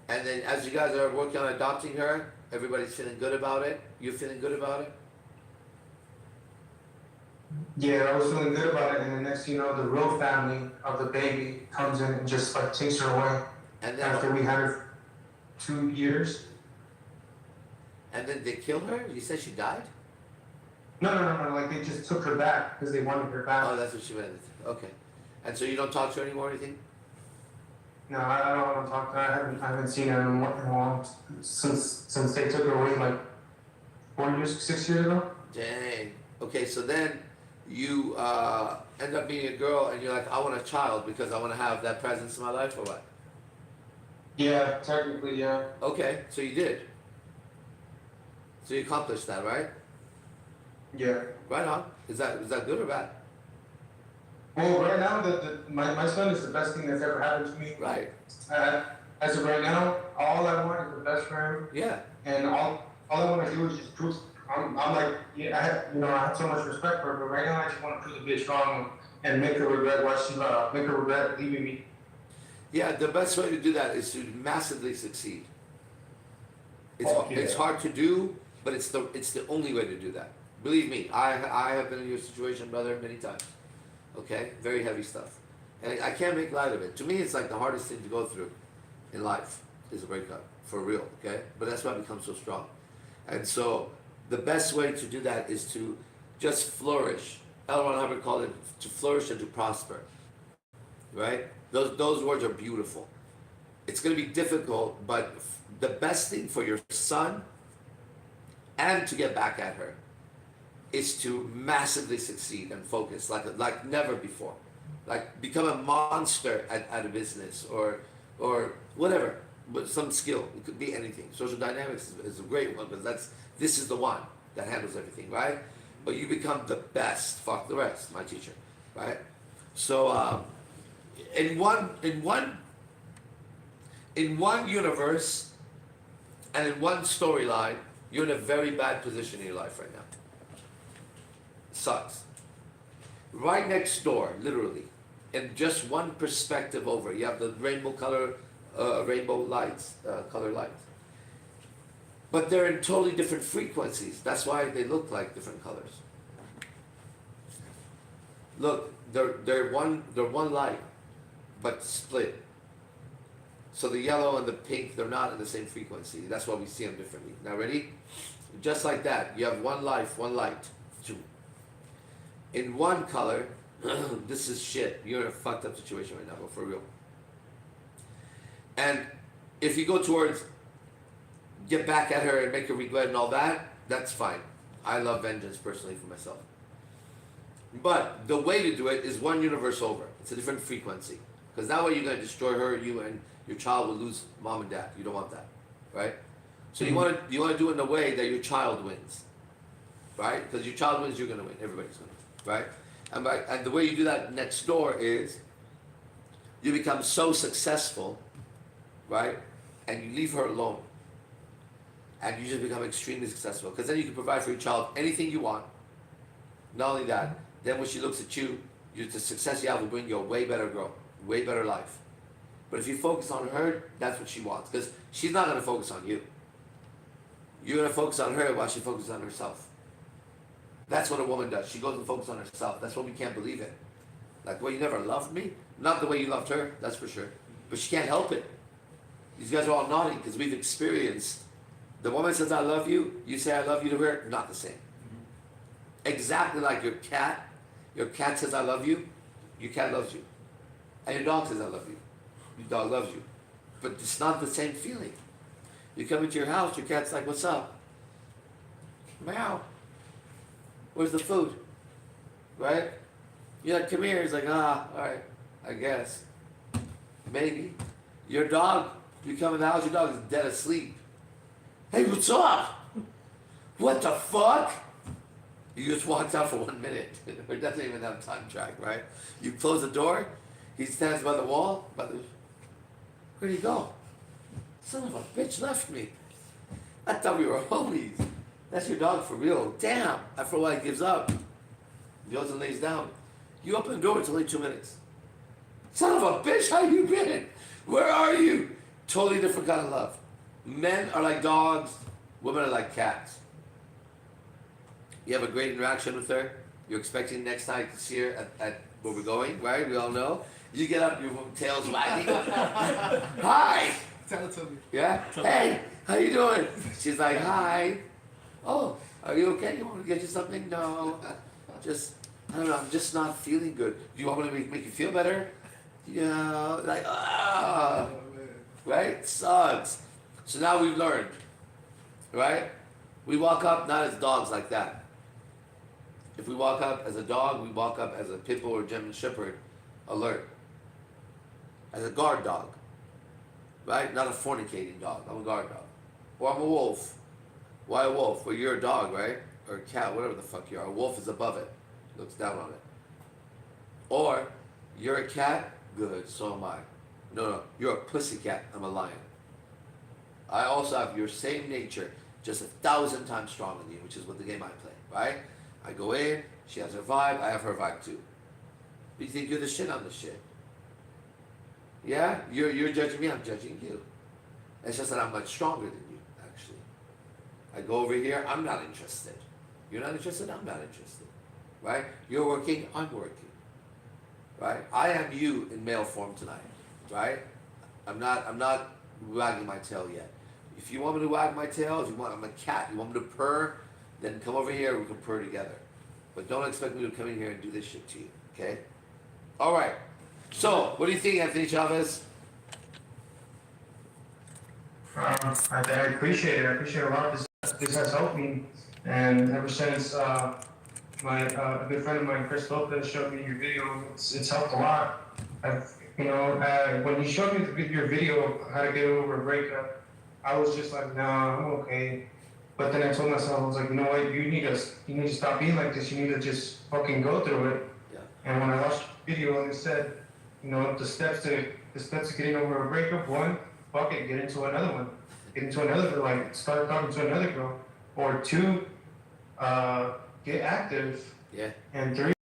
B: And then as you guys are working on adopting her, everybody's feeling good about it? You feeling good about it?
H: Yeah, I was feeling good about it, and the next thing you know, the real family of the baby comes in and just like takes her away
B: And then
H: after we had her 2 years.
B: and then they killed her? You said she died?
H: No, like they just took her back because they wanted her back.
B: Oh, that's what she meant. Okay. And so you don't talk to her anymore or anything?
H: No, I don't want to talk to her. I haven't seen her in a long since they took her away like 4 years, 6 years ago.
B: Dang. Okay, so then you end up being a girl and you're like, I want a child because I want to have that presence in my life or what?
H: Yeah, technically, yeah.
B: Okay, so you did. So you accomplished that, right?
H: Yeah.
B: Right on. Is that good or bad?
H: Well, right now, my son is the best thing that's ever happened to me.
B: Right.
H: As of right now, all I want is the best for him,
B: Yeah.
H: and all I want to do is just prove. I'm like, yeah, I have so much respect for her, but right now I just want to prove to be strong and make her regret make her regret leaving me.
B: Yeah, the best way to do that is to massively succeed. It's hard to do, but it's the only way to do that. Believe me, I have been in your situation, brother, many times. Okay, very heavy stuff, and I can't make light of it. To me, it's like the hardest thing to go through in life is a breakup, for real. Okay, but that's why I become so strong, and so the best way to do that is to just flourish. L. Ron Hubbard called it to flourish and to prosper. Right? Those words are beautiful. It's going to be difficult, but the best thing for your son and to get back at her is to massively succeed and focus like never before. Like become a monster at a business or whatever, but some skill. It could be anything. Social dynamics is a great one because this is the one that handles everything, right? But you become the best. Fuck the rest, my teacher, right? So in one universe and in one storyline, you're in a very bad position in your life right now. Sucks. Right next door, literally, in just one perspective over. You have the rainbow lights, color lights. But they're in totally different frequencies. That's why they look like different colors. Look, they're one light, but split. So the yellow and the pink, they're not in the same frequency. That's why we see them differently. Now ready? Just like that, you have one life, one light. In one color, this is shit. You're in a fucked up situation right now, but for real. And if you go towards get back at her and make her regret and all that, that's fine. I love vengeance personally for myself. But the way to do it is one universe over. It's a different frequency. Because that way you're going to destroy her, you and your child will lose mom and dad. You don't want that, right? So you want to do it in a way that your child wins, right? Because your child wins, you're going to win. Everybody's going to win, right? And the way you do that next door is you become so successful, right? And you leave her alone. And you just become extremely successful. Because then you can provide for your child anything you want. Not only that, then when she looks at you, the success you have will bring you a way better girl, way better life. But if you focus on her, that's what she wants. Because she's not going to focus on you. You're going to focus on her while she focuses on herself. That's what a woman does. She goes and focuses on herself. That's what we can't believe in. Like, well, you never loved me? Not the way you loved her, that's for sure. But she can't help it. These guys are all nodding because we've experienced. The woman says, I love you. You say, I love you to her. Not the same. Exactly like your cat. Your cat says, I love you. Your cat loves you. And your dog says, I love you. Your dog loves you. But it's not the same feeling. You come into your house, your cat's like, what's up? Meow. Where's the food? Right? You're like, come here. He's like, all right, I guess. Maybe. Your dog, you come in the house, your dog is dead asleep. Hey, what's up? What the fuck? You just walked out for 1 minute. It doesn't even have time track, right? You close the door, he stands by the wall, where'd he go? Son of a bitch left me. I thought we were homies. That's your dog for real. Damn. After a while he gives up. He goes and lays down. You open the door, it's only 2 minutes. Son of a bitch, how you been? Where are you? Totally different kind of love. Men are like dogs, women are like cats. You have a great interaction with her. You're expecting next time to see her at where we're going, right? We all know. You get up, your tail's wagging. Hi.
G: Tell it to me.
B: Yeah? Hey, how you doing? She's like, hi. Oh, are you okay? You want me to get you something? No. I don't know, I'm just not feeling good. Do you want me to make you feel better? Yeah. Like, right? Sucks. So now we've learned, right? We walk up not as dogs like that. If we walk up as a dog, we walk up as a pit bull or German shepherd, alert. As a guard dog, right? Not a fornicating dog. I'm a guard dog. Or I'm a wolf. Why a wolf? Well, you're a dog, right? Or a cat, whatever the fuck you are. A wolf is above it. Looks down on it. Or you're a cat? Good, so am I. No, you're a pussy cat. I'm a lion. I also have your same nature, just 1,000 times stronger than you, which is what the game I play, right? I go in, she has her vibe, I have her vibe too. You think you're the shit, I'm the shit. Yeah? You're judging me, I'm judging you. It's just that I'm much stronger than you, actually. I go over here, I'm not interested. You're not interested, I'm not interested. Right? You're working, I'm working. Right? I am you in male form tonight. Right? I'm not wagging my tail yet. If you want me to wag my tail, I'm a cat, you want me to purr, then come over here, we can purr together. But don't expect me to come in here and do this shit to you, okay? All right. So, what do you think, Anthony Chavez?
H: I appreciate it. I appreciate it a lot. This has helped me, and ever since my a good friend of mine, Chris Lopez, showed me your video, it's helped a lot. When you showed me your video, how to get over a breakup, I was just like, nah, I'm okay. But then I told myself, I was like, you know what, you need to stop being like this. You need to just fucking go through it.
B: Yeah.
H: And when I watched the video and it said, the steps to getting over a breakup, one, fuck it, get into another one. Get into another, like, start talking to another girl. Or two, get active.
B: Yeah.
H: And three,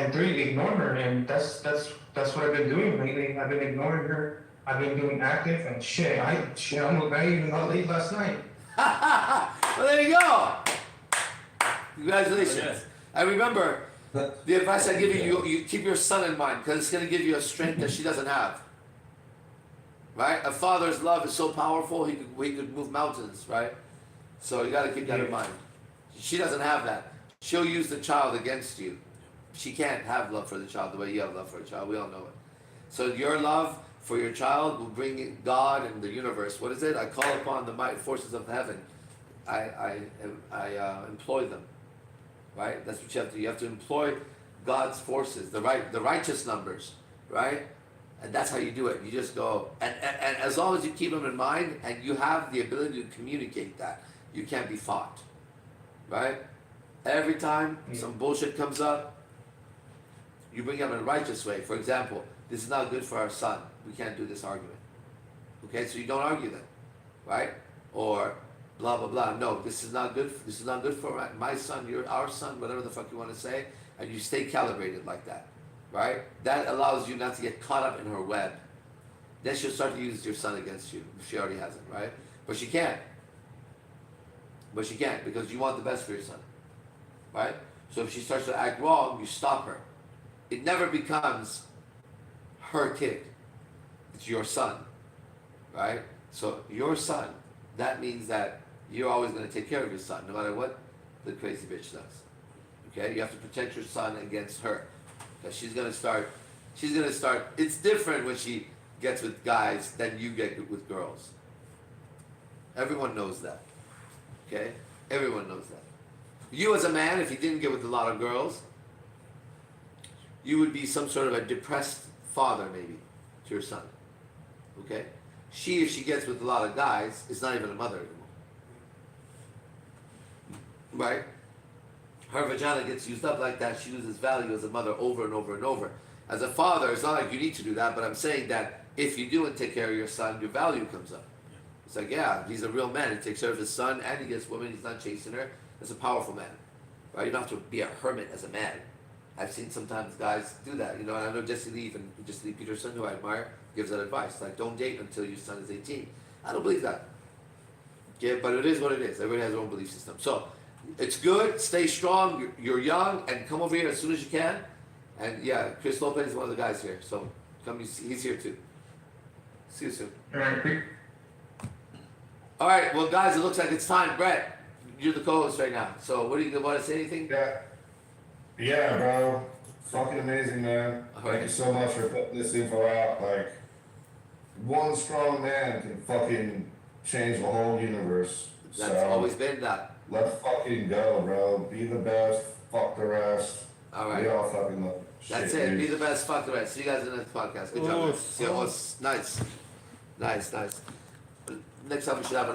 H: and 3, ignore her, and that's what I've been doing lately. I've been ignoring her. I've been doing active and shit. I even got late last night.
B: Well, there you go. Congratulations.
D: Yes.
B: And remember, the advice I give you, you keep your son in mind because it's going to give you a strength that she doesn't have. Right? A father's love is so powerful, he could move mountains, right? So you got to keep that in mind. She doesn't have that. She'll use the child against you. She can't have love for the child the way you have love for a child. We all know it. So your love for your child will bring God and the universe. What is it? I call upon the mighty forces of heaven. I employ them. Right? That's what you have to do. You have to employ God's forces, the righteous numbers, right? And that's how you do it. You just go, and as long as you keep them in mind and you have the ability to communicate that, you can't be fought, right? Every time some bullshit comes up, you bring up in a righteous way. For example, this is not good for our son. We can't do this argument. Okay, so you don't argue then, right? Or blah blah blah. No, this is not good. This is not good for my son. Our son, whatever the fuck you want to say, and you stay calibrated like that, right? That allows you not to get caught up in her web. Then she'll start to use your son against you if she already hasn't, right? But she can't. But she can't because you want the best for your son, right? So if she starts to act wrong, you stop her. It never becomes her kid. It's your son, right? So your son, that means that you're always going to take care of your son, no matter what the crazy bitch does. Okay? You have to protect your son against her. Because she's going to start, it's different when she gets with guys than you get with girls. Everyone knows that. Okay? Everyone knows that. You as a man, if you didn't get with a lot of girls, you would be some sort of a depressed father maybe to your son. Okay? She, if she gets with a lot of guys, is not even a mother anymore. Right? Her vagina gets used up like that, she loses value as a mother over and over and over. As a father, it's not like you need to do that, but I'm saying that if you do and take care of your son, your value comes up. It's like, yeah, he's a real man. He takes care of his son and he gets women, he's not chasing her. That's a powerful man. Right? You don't have to be a hermit as a man. I've seen sometimes guys do that, you know, and I know Jesse Lee Peterson, who I admire, gives that advice, like don't date until your son is 18. I don't believe that. Okay, but it is what it is. Everybody has their own belief system. So it's good, stay strong, you're young, and come over here as soon as you can. And yeah, Chris Lopez is one of the guys here, so come, he's here too. See you soon. All right, well guys, it looks like it's time. Brett, you're the co-host right now, so what do you want to say anything?
C: Yeah, bro. Fucking amazing, man. Thank you so much for putting this info out. Like, one strong man can fucking change the whole universe.
B: That's always been that.
C: Let's fucking go, bro. Be the best. Fuck the rest.
B: All right.
C: We all fucking love it.
B: That's
C: Shit,
B: it.
C: dude.
B: Be the best. Fuck the rest. See you guys in the next podcast. Good job. Man. See you. Oh, nice. Next time we should have an